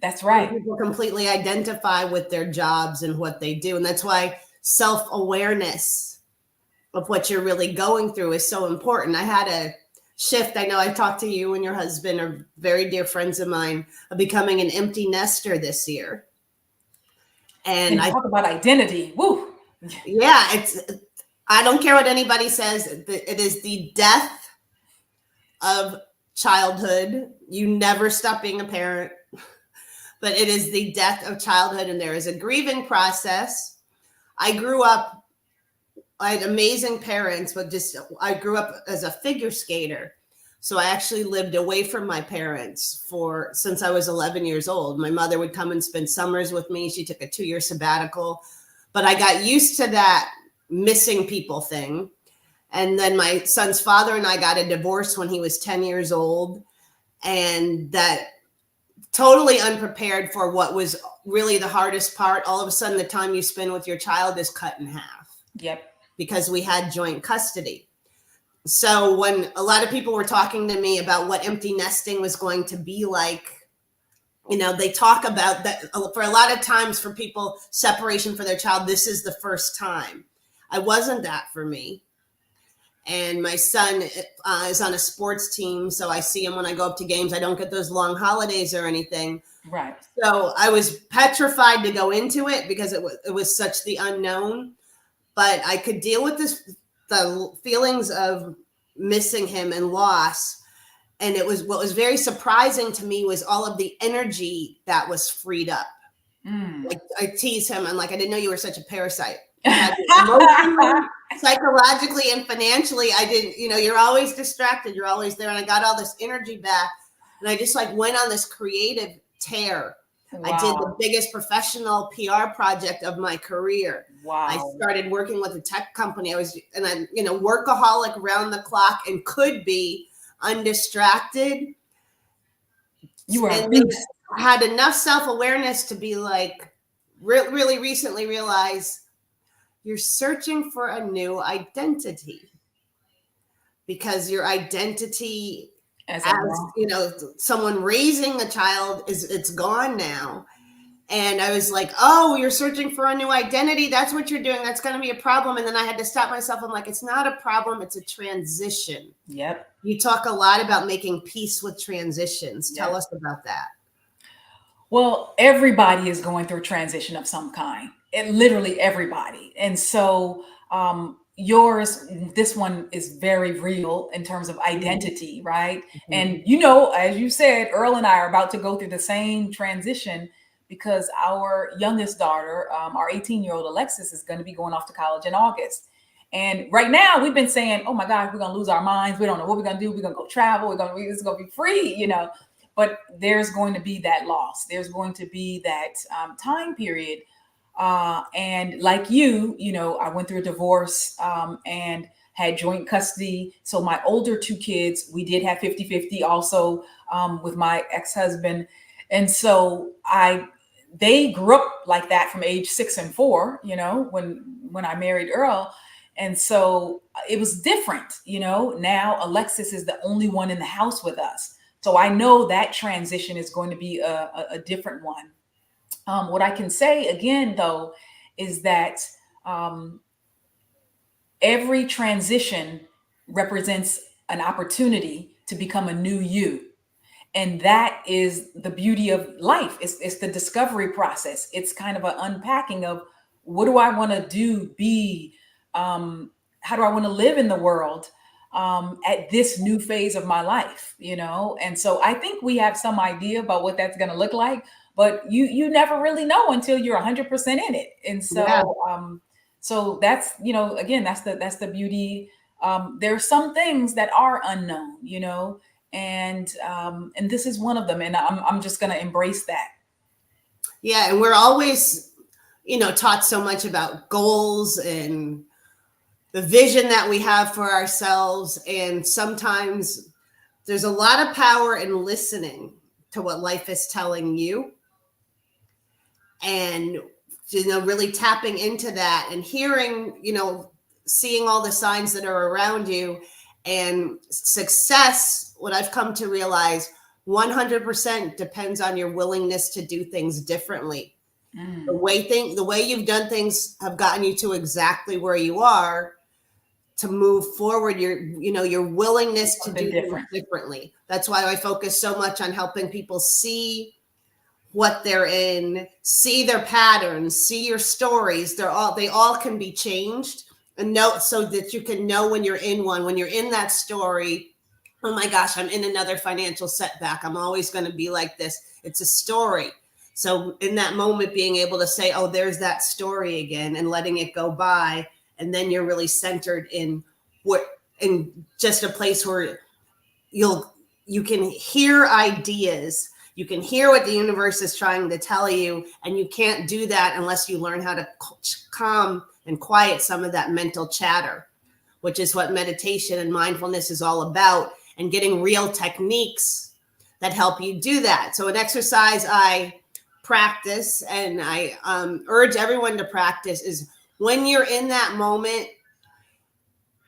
That's right. People completely identify with their jobs and what they do. And that's why self-awareness of what you're really going through is so important. I had a shift. I know I talked to you and your husband are very dear friends of mine, of becoming an empty nester this year. And I talk about identity. Woo. Yeah, I don't care what anybody says. It is the death of childhood. You never stop being a parent, but it is the death of childhood. And there is a grieving process. I had amazing parents, but I grew up as a figure skater. So I actually lived away from my parents since I was 11 years old. My mother would come and spend summers with me. She took a 2-year sabbatical, but I got used to that missing people thing. And then my son's father and I got a divorce when he was 10 years old, and that totally unprepared for what was really the hardest part. All of a sudden, the time you spend with your child is cut in half. Yep. Because we had joint custody. So when a lot of people were talking to me about what empty nesting was going to be like, they talk about that for a lot of times for people, separation for their child, this is the first time. I wasn't that for me. And my son is on a sports team, so I see him when I go up to games. I don't get those long holidays or anything. Right. So I was petrified to go into it because it was such the unknown. But I could deal with the feelings of missing him and loss. And what was very surprising to me was all of the energy that was freed up. Like I tease him. I'm like, I didn't know you were such a parasite. Emotionally, psychologically, and financially, I didn't, you're always distracted. You're always there. And I got all this energy back. And I just went on this creative tear. Wow. I did the biggest professional PR project of my career. Wow. I started working with a tech company. I'm workaholic around the clock and could be undistracted. You were had enough self-awareness to be really recently realize you're searching for a new identity, because your identity as someone raising a child it's gone now. And I was like, oh, you're searching for a new identity. That's what you're doing. That's going to be a problem. And then I had to stop myself. I'm like, it's not a problem. It's a transition. Yep. You talk a lot about making peace with transitions. Tell us about that. Well, everybody is going through a transition of some kind. Literally everybody. And so this one is very real in terms of identity, right? Mm-hmm. And, as you said, Earl and I are about to go through the same transition, because our youngest daughter, our 18-year-old Alexis, is going to be going off to college in August. And right now we've been saying, oh my God, we're going to lose our minds. We don't know what we're going to do. We're going to go travel. It's going to be free, but there's going to be that loss. There's going to be that time period. And like you, I went through a divorce and had joint custody. So my older 2 kids, we did have 50-50 also with my ex-husband. And so they grew up like that from age 6 and 4, when I married Earl. And so it was different, now Alexis is the only one in the house with us. So I know that transition is going to be a different one. What I can say again, though, is that every transition represents an opportunity to become a new you. And that is the beauty of life. It's the discovery process. It's kind of an unpacking of, what do I want to do, be, how do I want to live in the world at this new phase of my life, And so I think we have some idea about what that's going to look like, but you never really know until you're 100% in it. And so, so that's, again, that's the beauty. There are some things that are unknown, and this is one of them. And I'm just going to embrace that. Yeah. And we're always, taught so much about goals and the vision that we have for ourselves. And sometimes there's a lot of power in listening to what life is telling you. And really tapping into that and hearing, seeing all the signs that are around you. And success, what I've come to realize, 100% depends on your willingness to do things differently. The way you've done things have gotten you to exactly where you are. To move forward, your willingness to do things differently. That's why I focus so much on helping people see what they're in, see their patterns, see your stories. They all can be changed, and know, so that you can know when you're in one, when you're in that story. Oh my gosh, I'm in another financial setback. I'm always going to be like this. It's a story. So in that moment, being able to say, oh, there's that story again, and letting it go by. And then you're really centered in just a place where you can hear ideas. You can hear what the universe is trying to tell you. And you can't do that unless you learn how to calm and quiet some of that mental chatter, which is what meditation and mindfulness is all about, and getting real techniques that help you do that. So an exercise I practice, and I urge everyone to practice, is when you're in that moment,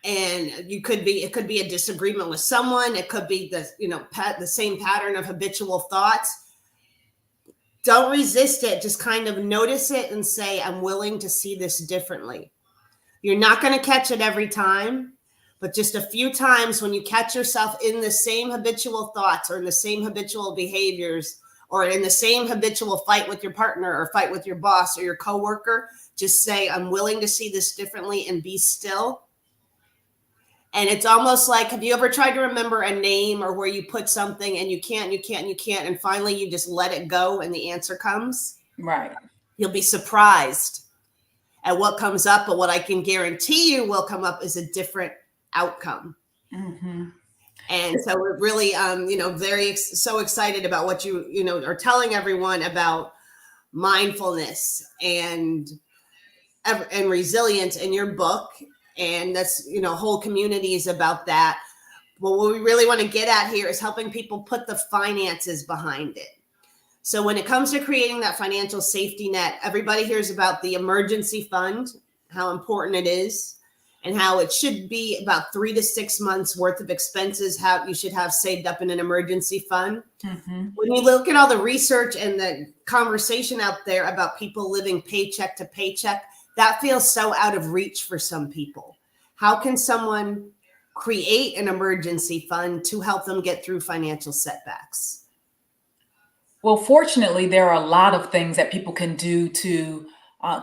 and it could be a disagreement with someone, it could be the same pattern of habitual thoughts. Don't resist it. Just kind of notice it and say, I'm willing to see this differently. You're not going to catch it every time, but just a few times when you catch yourself in the same habitual thoughts or in the same habitual behaviors or in the same habitual fight with your partner or fight with your boss or your coworker, just say, I'm willing to see this differently, and be still. And it's almost like, have you ever tried to remember a name or where you put something and you can't, and finally you just let it go and the answer comes? Right. You'll be surprised at what comes up, but what I can guarantee you will come up is a different outcome. Mm-hmm. And so we're really, so excited about what you are telling everyone about mindfulness and resilience in your book. And that's, whole community is about that. But what we really want to get at here is helping people put the finances behind it. So when it comes to creating that financial safety net, everybody hears about the emergency fund, how important it is, and how it should be about 3 to 6 months worth of expenses, how you should have saved up in an emergency fund. Mm-hmm. When you look at all the research and the conversation out there about people living paycheck to paycheck, that feels so out of reach for some people. How can someone create an emergency fund to help them get through financial setbacks? Well, fortunately, there are a lot of things that people can do to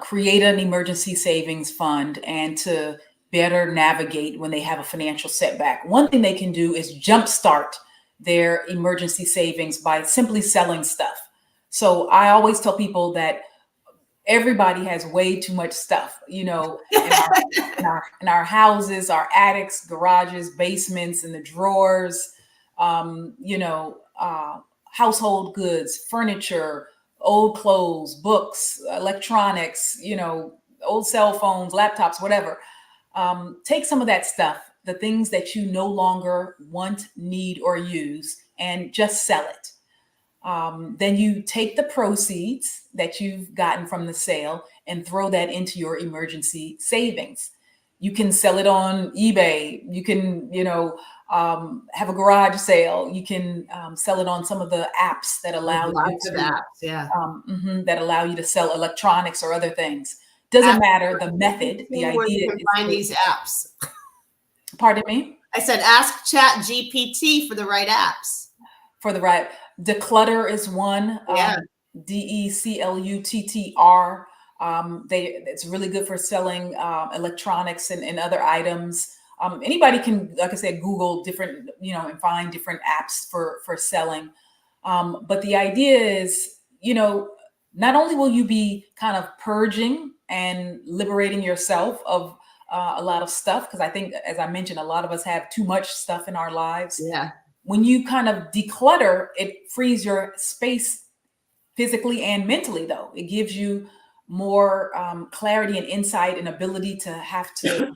create an emergency savings fund and to better navigate when they have a financial setback. One thing they can do is jumpstart their emergency savings by simply selling stuff. So I always tell people that everybody has way too much stuff, in our houses, our attics, garages, basements, in the drawers, household goods, furniture, old clothes, books, electronics, old cell phones, laptops, whatever. Take some of that stuff, the things that you no longer want, need, or use, and just sell it. Then you take the proceeds that you've gotten from the sale and throw that into your emergency savings. You can sell it on eBay. You can, have a garage sale. You can sell it on some of the apps that allow that allow you to sell electronics or other things. Doesn't matter the method. The idea you can find these apps. Pardon me? I said, ask ChatGPT for the right apps. For the right. Declutter is one. Yeah. DECLUTTR. It's really good for selling electronics and other items. Anybody can, like I said, Google different, and find different apps for selling. But the idea is, not only will you be kind of purging and liberating yourself of a lot of stuff, because I think, as I mentioned, a lot of us have too much stuff in our lives. Yeah. When you kind of declutter, it frees your space physically and mentally, though. It gives you more clarity and insight and ability to have to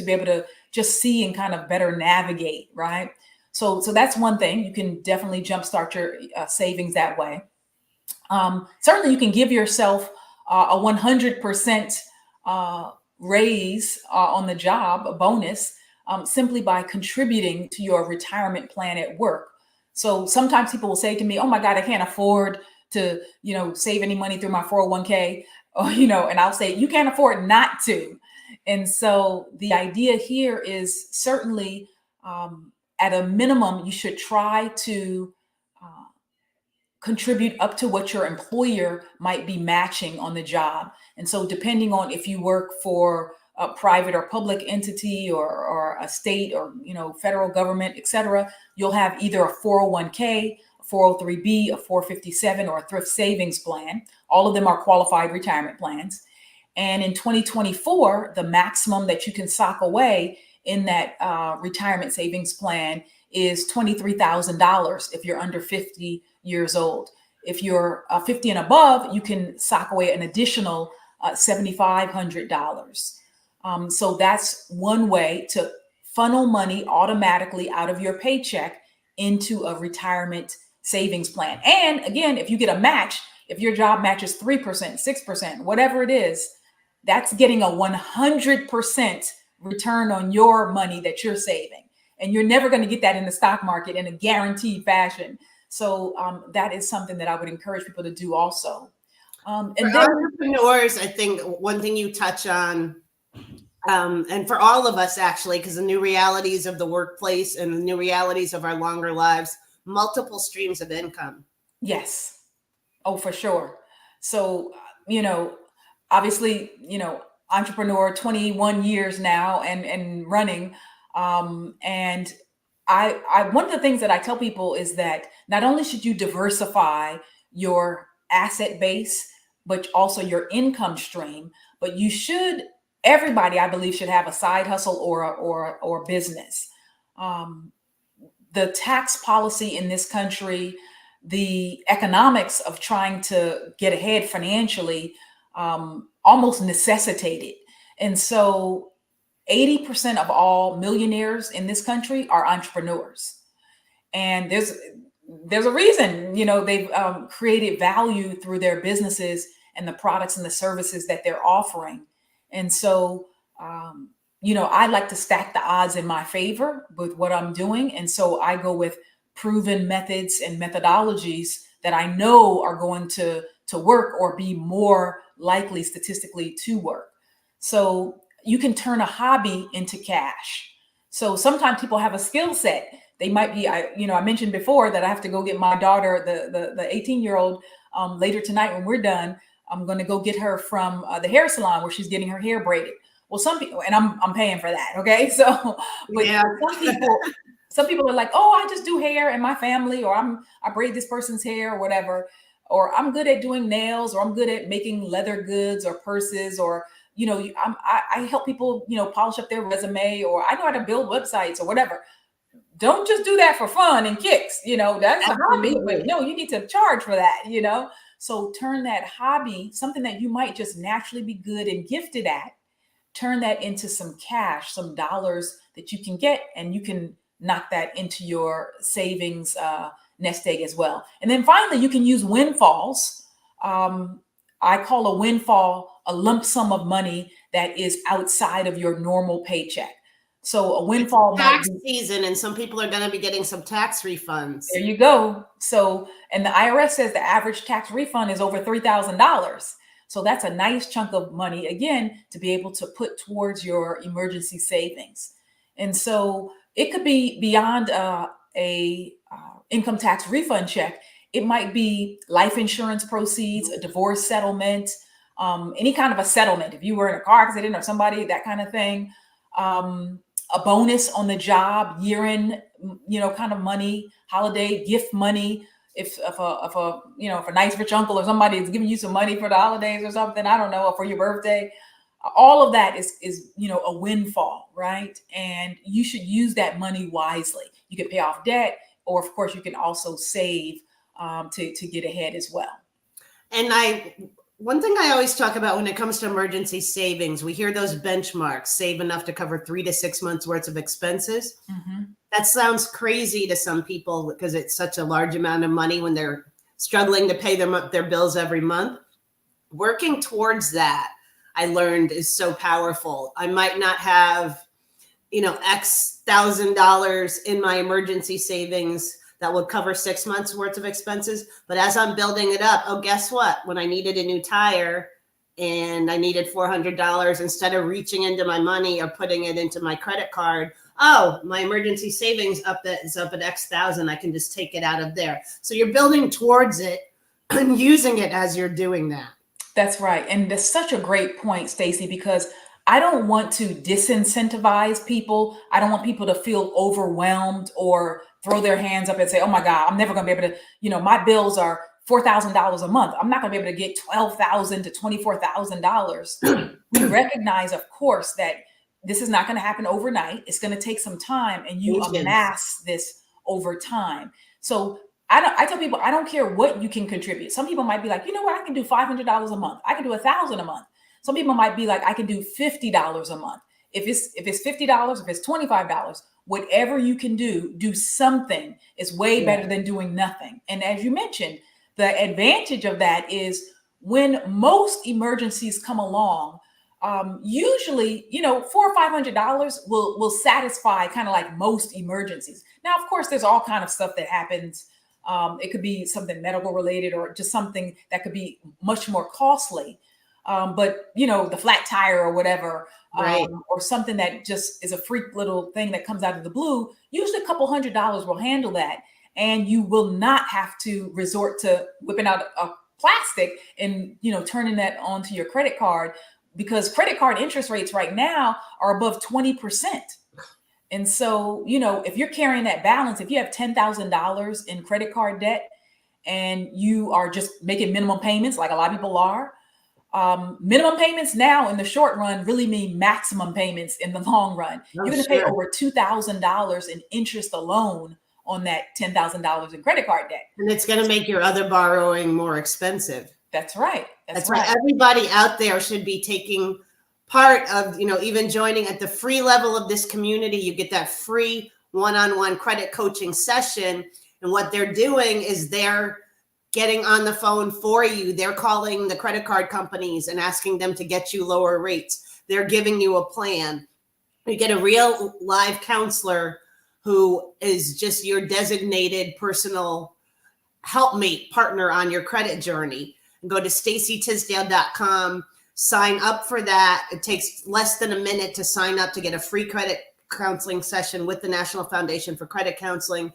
be able to just see and kind of better navigate, right? So that's one thing. You can definitely jumpstart your savings that way. Certainly, you can give yourself a 100% raise on the job, a bonus, simply by contributing to your retirement plan at work. So sometimes people will say to me, oh my God, I can't afford to, save any money through my 401k, or, and I'll say, you can't afford not to. And so the idea here is certainly at a minimum, you should try to contribute up to what your employer might be matching on the job. And so depending on if you work for a private or public entity or a state or, federal government, et cetera, you'll have either a 401k, a 403b, a 457, or a thrift savings plan. All of them are qualified retirement plans. And in 2024, the maximum that you can sock away in that retirement savings plan is $23,000 if you're under 50 years old. If you're 50 and above, you can sock away an additional $7,500. So that's one way to funnel money automatically out of your paycheck into a retirement savings plan. And again, if you get a match, if your job matches 3%, 6%, whatever it is, that's getting a 100% return on your money that you're saving. And you're never going to get that in the stock market in a guaranteed fashion. So that is something that I would encourage people to do also. And for entrepreneurs, I think one thing you touch on, and for all of us actually, because the new realities of the workplace and the new realities of our longer lives, multiple streams of income. Yes. Oh, for sure. So, obviously, entrepreneur 21 years now and running. And I one of the things that I tell people is that not only should you diversify your asset base, but also your income stream, but everybody, I believe, should have a side hustle or business. The tax policy in this country, the economics of trying to get ahead financially, almost necessitated. And so 80% of all millionaires in this country are entrepreneurs. And there's a reason, they've created value through their businesses and the products and the services that they're offering. And so, I like to stack the odds in my favor with what I'm doing. And so I go with proven methods and methodologies that I know are going to work or be more likely statistically to work. So you can turn a hobby into cash. So sometimes people have a skill set. They might be, I mentioned before that I have to go get my daughter, the 18-year-old, later tonight when we're done. I'm going to go get her from the hair salon where she's getting her hair braided. Well, some people, and I'm paying for that. Okay. So, but yeah. Some people are like, oh, I just do hair in my family, or I braid this person's hair or whatever, or I'm good at doing nails, or I'm good at making leather goods or purses, or, I help people, polish up their resume, or I know how to build websites or whatever. Don't just do that for fun and kicks, that's a hobby, but no, you need to charge for that, So turn that hobby, something that you might just naturally be good and gifted at, turn that into some cash, some dollars that you can get, and you can knock that into your savings nest egg as well. And then finally, you can use windfalls. I call a windfall a lump sum of money that is outside of your normal paycheck. So a windfall tax season, and some people are going to be getting some tax refunds. There you go. So, and the IRS says the average tax refund is over $3,000. So that's a nice chunk of money, again, to be able to put towards your emergency savings. And so it could be beyond a income tax refund check. It might be life insurance proceeds, a divorce settlement, any kind of a settlement. If you were in a car accident or somebody, that kind of thing. A bonus on the job, year-end, kind of money, holiday gift money. If a nice rich uncle or somebody is giving you some money for the holidays or something, I don't know, or for your birthday, all of that is a windfall, right? And you should use that money wisely. You can pay off debt, or of course you can also save to get ahead as well. And one thing I always talk about when it comes to emergency savings, we hear those benchmarks, save enough to cover 3 to 6 months worth of expenses. Mm-hmm. That sounds crazy to some people because it's such a large amount of money when they're struggling to pay their bills every month. working towards that, I learned, is so powerful. I might not have, X $1,000 in my emergency savings that would cover 6 months worth of expenses. But as I'm building it up, oh, guess what? When I needed a new tire and I needed $400, instead of reaching into my money or putting it into my credit card, oh, my emergency savings is up at X thousand. I can just take it out of there. So you're building towards it and using it as you're doing that. That's right. And that's such a great point, Stacey, because I don't want to disincentivize people. I don't want people to feel overwhelmed or throw their hands up and say, oh my God, I'm never going to be able to, my bills are $4,000 a month. I'm not going to be able to get $12,000 to $24,000. We recognize, of course, that this is not going to happen overnight. It's going to take some time, and you amass this over time. So I tell people, I don't care what you can contribute. Some people might be like, you know what, I can do $500 a month. I can do $1,000 a month. Some people might be like, I can do $50 a month. If it's $50, if it's $25, whatever you can do something is way better than doing nothing. And as you mentioned, the advantage of that is when most emergencies come along, usually, $400 or $500 will satisfy kind of like most emergencies. Now, of course, there's all kind of stuff that happens. It could be something medical related or just something that could be much more costly. But the flat tire or whatever, right, or something that just is a freak little thing that comes out of the blue, usually a couple $100 will handle that. And you will not have to resort to whipping out a plastic and, turning that onto your credit card, because credit card interest rates right now are above 20%. And so, if you're carrying that balance, if you have $10,000 in credit card debt and you are just making minimum payments, like a lot of people are, minimum payments now in the short run really mean maximum payments in the long run. You're going to pay over $2,000 in interest alone on that $10,000 in credit card debt. And it's going to make your other borrowing more expensive. That's right. That's right. Everybody out there should be taking part of, even joining at the free level of this community. You get that free one-on-one credit coaching session. And what they're doing is they're getting on the phone for you. They're calling the credit card companies and asking them to get you lower rates. They're giving you a plan. You get a real live counselor who is just your designated personal helpmate partner on your credit journey. Go to staceytisdale.com, sign up for that. It takes less than a minute to sign up to get a free credit counseling session with the National Foundation for Credit Counseling.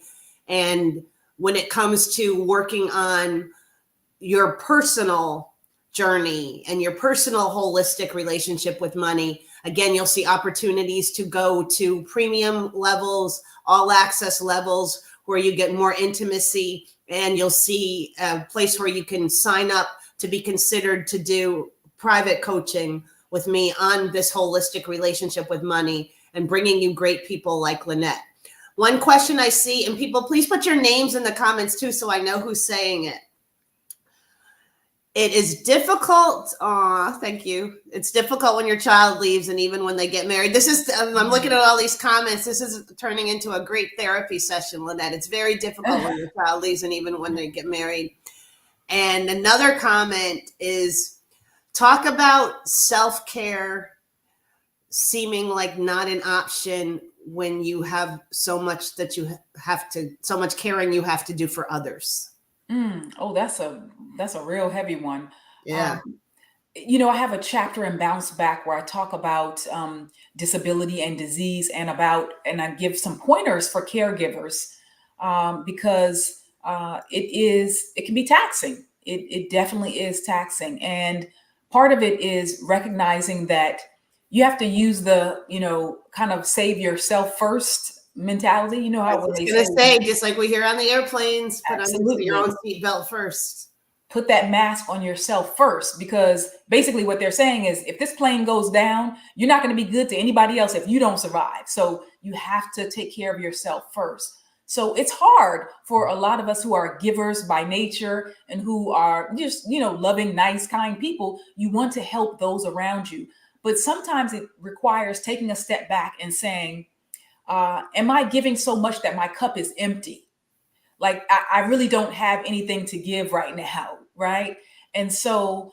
And when it comes to working on your personal journey and your personal holistic relationship with money, again, you'll see opportunities to go to premium levels, all access levels, where you get more intimacy, and you'll see a place where you can sign up to be considered to do private coaching with me on this holistic relationship with money and bringing you great people like Lynnette. One question I see, and people, please put your names in the comments too, so I know who's saying it. It is difficult. Thank you. It's difficult when your child leaves and even when they get married. I'm looking at all these comments. This is turning into a great therapy session, Lynnette. It's very difficult when your child leaves and even when they get married. And another comment is, talk about self-care seeming like not an option when you have so much so much caring you have to do for others. Oh, that's a real heavy one. Yeah. I have a chapter in Bounce Back where I talk about disability and disease and I give some pointers for caregivers because it can be taxing. It definitely is taxing. And part of it is recognizing that you have to use the, kind of save yourself first mentality. How I was going to say, just like we hear on the airplanes, put on your own seatbelt first. Put that mask on yourself first, because basically what they're saying is, if this plane goes down, you're not going to be good to anybody else if you don't survive. So you have to take care of yourself first. So it's hard for a lot of us who are givers by nature and who are just, loving, nice, kind people. You want to help those around you. But sometimes it requires taking a step back and saying, am I giving so much that my cup is empty? Like I really don't have anything to give right now, right? And so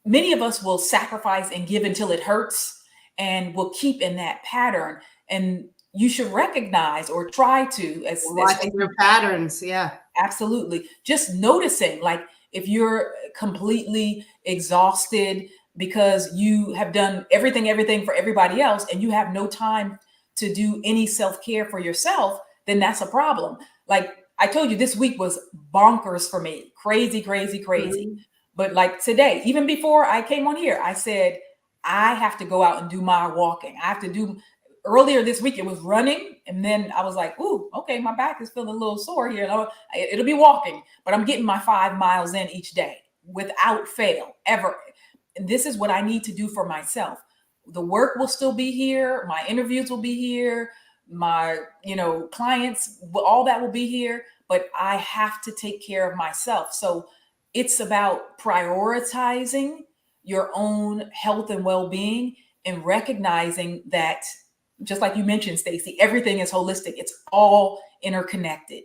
many of us will sacrifice and give until it hurts, and will keep in that pattern. And you should recognize, or try to, watch your patterns. Yeah. Absolutely. Just noticing, like, if you're completely exhausted because you have done everything for everybody else, and you have no time to do any self-care for yourself, then that's a problem. Like I told you, this week was bonkers for me. Crazy, crazy, crazy. Mhm. But like today, even before I came on here, I said, I have to go out and do my walking. I have to do, earlier this week, it was running. And then I was like, ooh, okay, my back is feeling a little sore here. It'll be walking, but I'm getting my 5 miles in each day without fail, ever. And this is what I need to do for myself. The work will still be here. My interviews will be here. My, clients, all that will be here, but I have to take care of myself. So it's about prioritizing your own health and well-being, and recognizing that, just like you mentioned, Stacey, everything is holistic. It's all interconnected.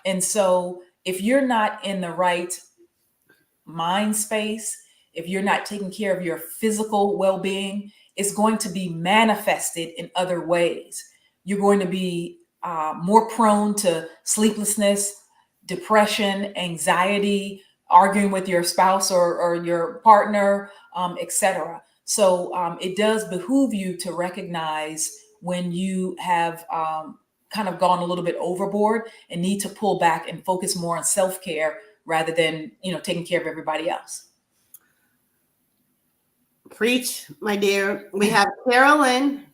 And so if you're not in the right mind space, if you're not taking care of your physical well-being, it's going to be manifested in other ways. You're going to be more prone to sleeplessness, depression, anxiety, arguing with your spouse or your partner, etc. So it does behoove you to recognize when you have kind of gone a little bit overboard, and need to pull back and focus more on self-care rather than, taking care of everybody else. Preach, my dear. We have Carolyn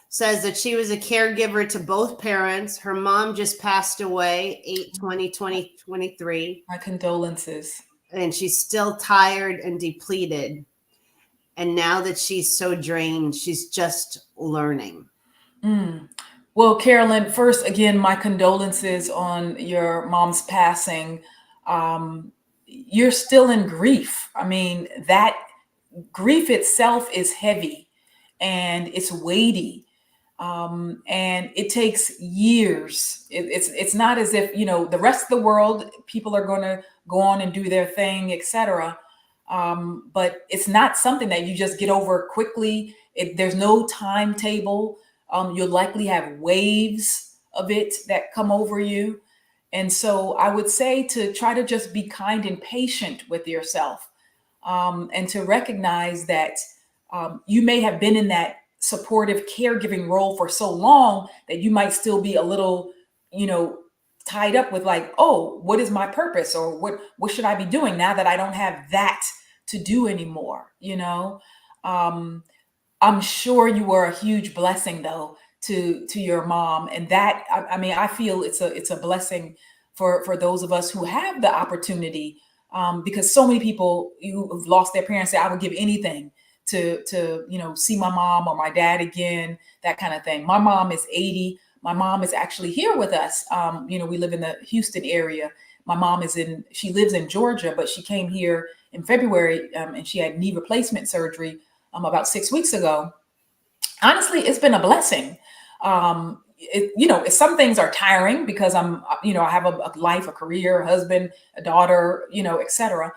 says that she was a caregiver to both parents. Her mom just passed away 8/20/2023. My condolences. And she's still tired and depleted. And now that she's so drained, she's just learning. Well, Carolyn, first, again, my condolences on your mom's passing. You're still in grief. I mean, that grief itself is heavy and it's weighty. And it takes years. It's not as if, the rest of the world, people are going to go on and do their thing, etc. But it's not something that you just get over quickly. There's no timetable. You'll likely have waves of it that come over you. And so I would say to try to just be kind and patient with yourself, and to recognize that you may have been in that supportive caregiving role for so long that you might still be a little, tied up with, like, oh, what is my purpose, or what should I be doing now that I don't have that to do anymore? I'm sure you were a huge blessing, though, to your mom, and that, I mean, I feel it's a blessing for those of us who have the opportunity, because so many people who have lost their parents say, I would give anything to see my mom or my dad again, that kind of thing. My mom is 80. My mom is actually here with us. We live in the Houston area. My mom she lives in Georgia, but she came here in February, and she had knee replacement surgery about 6 weeks ago. Honestly, it's been a blessing. Some things are tiring because I have a life, a career, a husband, a daughter, etc.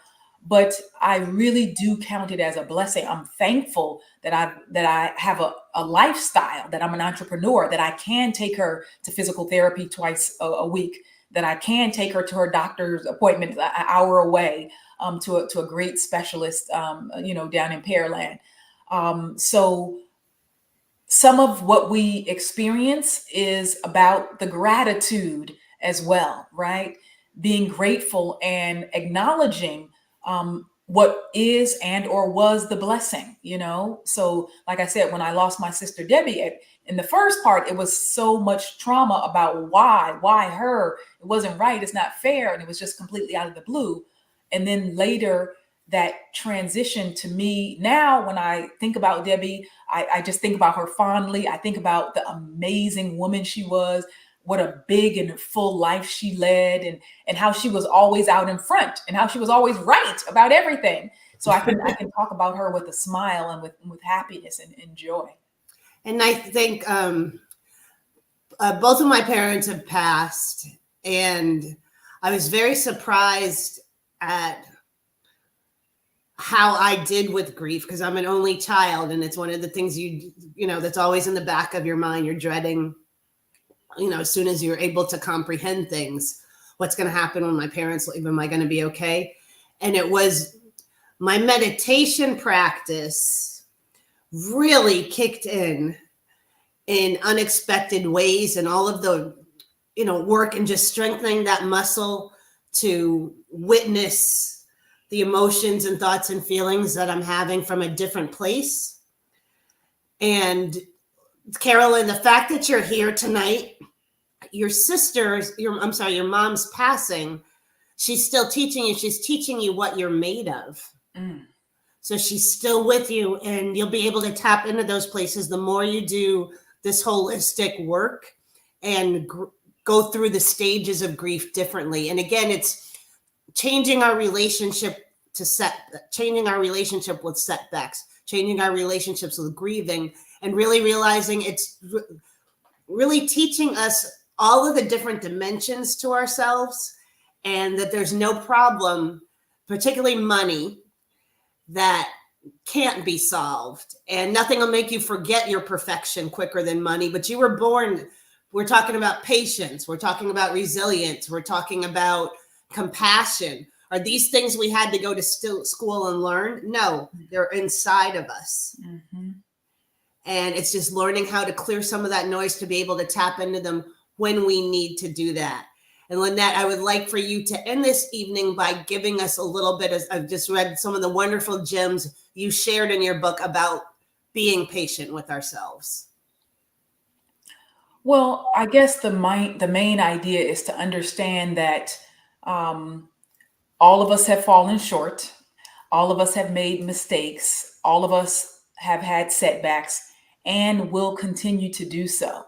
But I really do count it as a blessing. I'm thankful that I have a lifestyle, that I'm an entrepreneur, that I can take her to physical therapy twice a week, that I can take her to her doctor's appointment an hour away, to a great specialist, down in Pearland. So some of what we experience is about the gratitude as well, right? Being grateful and acknowledging what is and or was the blessing, So like I said, when I lost my sister Debbie, in the first part, it was so much trauma about why her, it wasn't right, it's not fair, and it was just completely out of the blue. And then later, that transition to me, now when I think about Debbie, I just think about her fondly. I think about the amazing woman she was, what a big and full life she led, and how she was always out in front, and how she was always right about everything. So I can talk about her with a smile and with happiness and joy. And I think both of my parents have passed, and I was very surprised at how I did with grief, because I'm an only child, and it's one of the things you know that's always in the back of your mind. You're dreading, as soon as you're able to comprehend things, what's going to happen when my parents leave? Am I going to be okay? And it was my meditation practice really kicked in unexpected ways, and all of the work and just strengthening that muscle to witness the emotions and thoughts and feelings that I'm having from a different place. And Carolyn, the fact that you're here tonight, your mom's passing, she's still teaching you. She's teaching you what you're made of. So she's still with you, and you'll be able to tap into those places the more you do this holistic work and go through the stages of grief differently. And again, it's changing our relationship changing our relationship with setbacks, changing our relationships with grieving, and really realizing it's really teaching us all of the different dimensions to ourselves, and that there's no problem, particularly money, that can't be solved, and nothing will make you forget your perfection quicker than money. But you were born, we're talking about patience, we're talking about resilience, we're talking about compassion. Are these things we had to go to school and learn? No, they're inside of us. Mm-hmm. And it's just learning how to clear some of that noise to be able to tap into them when we need to do that. And Lynnette, I would like for you to end this evening by giving us a little bit of, I've just read some of the wonderful gems you shared in your book about being patient with ourselves. Well, I guess the main idea is to understand that all of us have fallen short. All of us have made mistakes. All of us have had setbacks and will continue to do so.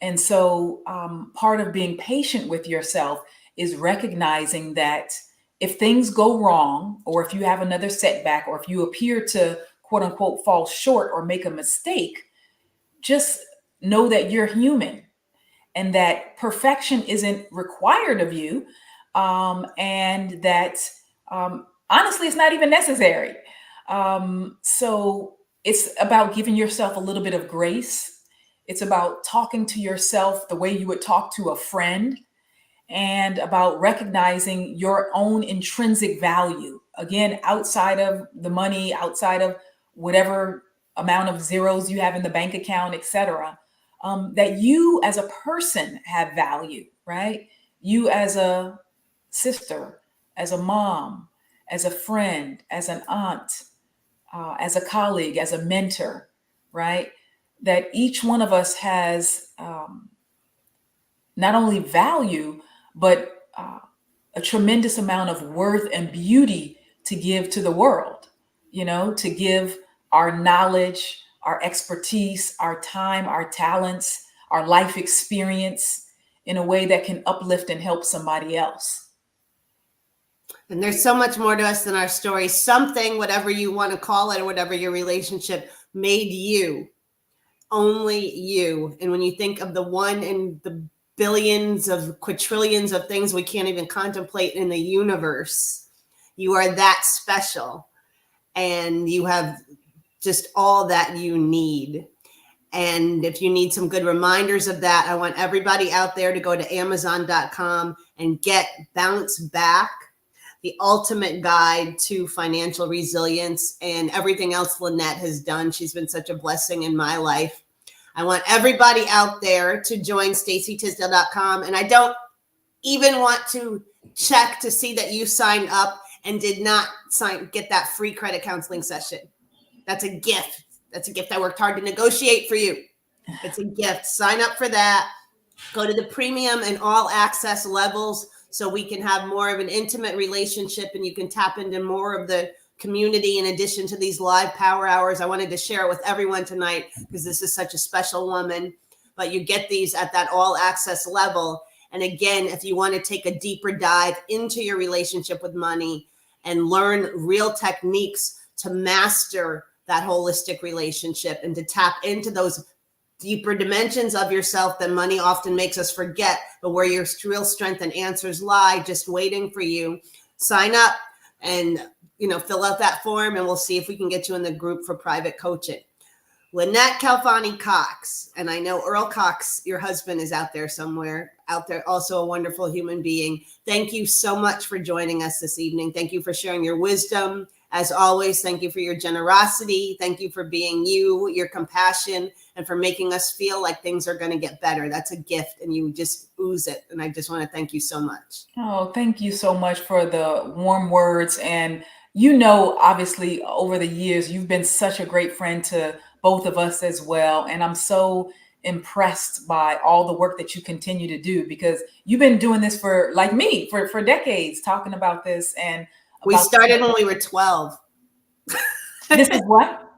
And so part of being patient with yourself is recognizing that if things go wrong, or if you have another setback, or if you appear to quote unquote fall short or make a mistake, just know that you're human and that perfection isn't required of you. And that honestly, it's not even necessary. So it's about giving yourself a little bit of grace. It's about talking to yourself the way you would talk to a friend, and about recognizing your own intrinsic value. Again, outside of the money, outside of whatever amount of zeros you have in the bank account, etc., that you as a person have value, right? You as a sister, as a mom, as a friend, as an aunt, as a colleague, as a mentor, right? That each one of us has not only value, but a tremendous amount of worth and beauty to give to the world, to give our knowledge, our expertise, our time, our talents, our life experience in a way that can uplift and help somebody else. And there's so much more to us than our story. Something, whatever you want to call it, or whatever your relationship, made you, only you. And when you think of the one in the billions of quadrillions of things we can't even contemplate in the universe, you are that special. And you have just all that you need. And if you need some good reminders of that, I want everybody out there to go to Amazon.com and get Bounce Back, the ultimate guide to financial resilience, and everything else Lynnette has done. She's been such a blessing in my life. I want everybody out there to join StacyTisdale.com. And I don't even want to check to see that you signed up and did not get that free credit counseling session. That's a gift. That's a gift I worked hard to negotiate for you. It's a gift. Sign up for that. Go to the premium and all access levels so we can have more of an intimate relationship, and you can tap into more of the community in addition to these live power hours. I wanted to share it with everyone tonight because this is such a special woman, but you get these at that all access level. And again, if you want to take a deeper dive into your relationship with money and learn real techniques to master that holistic relationship and to tap into those deeper dimensions of yourself that money often makes us forget, but where your real strength and answers lie just waiting for you, sign up. and, fill out that form and we'll see if we can get you in the group for private coaching. Lynnette Khalfani-Cox, and I know Earl Cox, your husband, is out there somewhere, also a wonderful human being. Thank you so much for joining us this evening. Thank you for sharing your wisdom. As always, thank you for your generosity. Thank you for being you, your compassion, and for making us feel like things are going to get better. That's a gift, and you just ooze it. And I just want to thank you so much. Oh, thank you so much for the warm words. And, obviously, over the years, you've been such a great friend to both of us as well. And I'm so impressed by all the work that you continue to do, because you've been doing this for decades, talking about this. And we started when we were 12. This is what?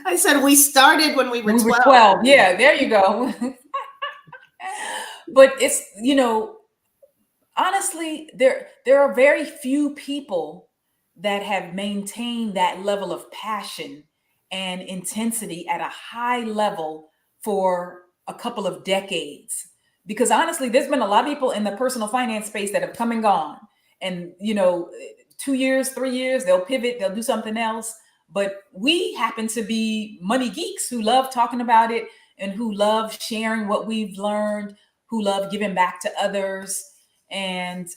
I said we started when we were 12. 12. Yeah, there you go. But it's, honestly, there are very few people that have maintained that level of passion and intensity at a high level for a couple of decades. Because honestly, there's been a lot of people in the personal finance space that have come and gone. And, 2 years, 3 years, they'll pivot, they'll do something else. But we happen to be money geeks who love talking about it and who love sharing what we've learned, who love giving back to others. And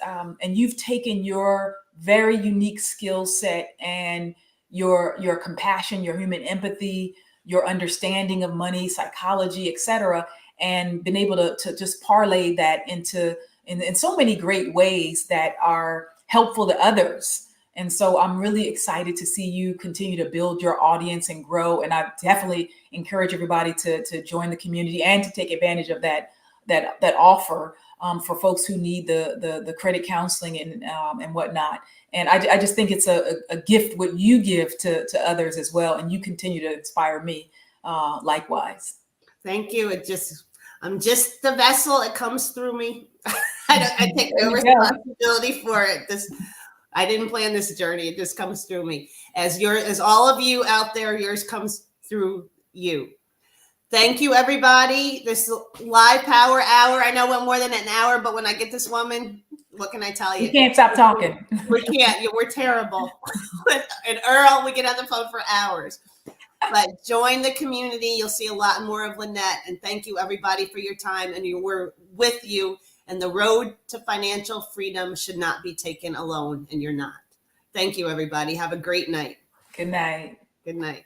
you've taken your very unique skill set and your compassion, your human empathy, your understanding of money, psychology, etc., and been able to just parlay that into in so many great ways that are helpful to others. And so I'm really excited to see you continue to build your audience and grow. And I definitely encourage everybody to join the community and to take advantage of that offer for folks who need the credit counseling and whatnot. And I just think it's a gift what you give to others as well. And you continue to inspire me likewise. Thank you. I'm just the vessel. It comes through me. I take no responsibility for it. I didn't plan this journey. It just comes through me. As all of you out there, yours comes through you. Thank you, everybody. This live power hour. I know we're more than an hour, but when I get this woman, what can I tell you? You can't stop talking. We can't. We're terrible. And Earl, we get on the phone for hours. But join the community. You'll see a lot more of Lynnette. And thank you, everybody, for your time. And we're with you. And the road to financial freedom should not be taken alone. And you're not. Thank you, everybody. Have a great night. Good night. Good night.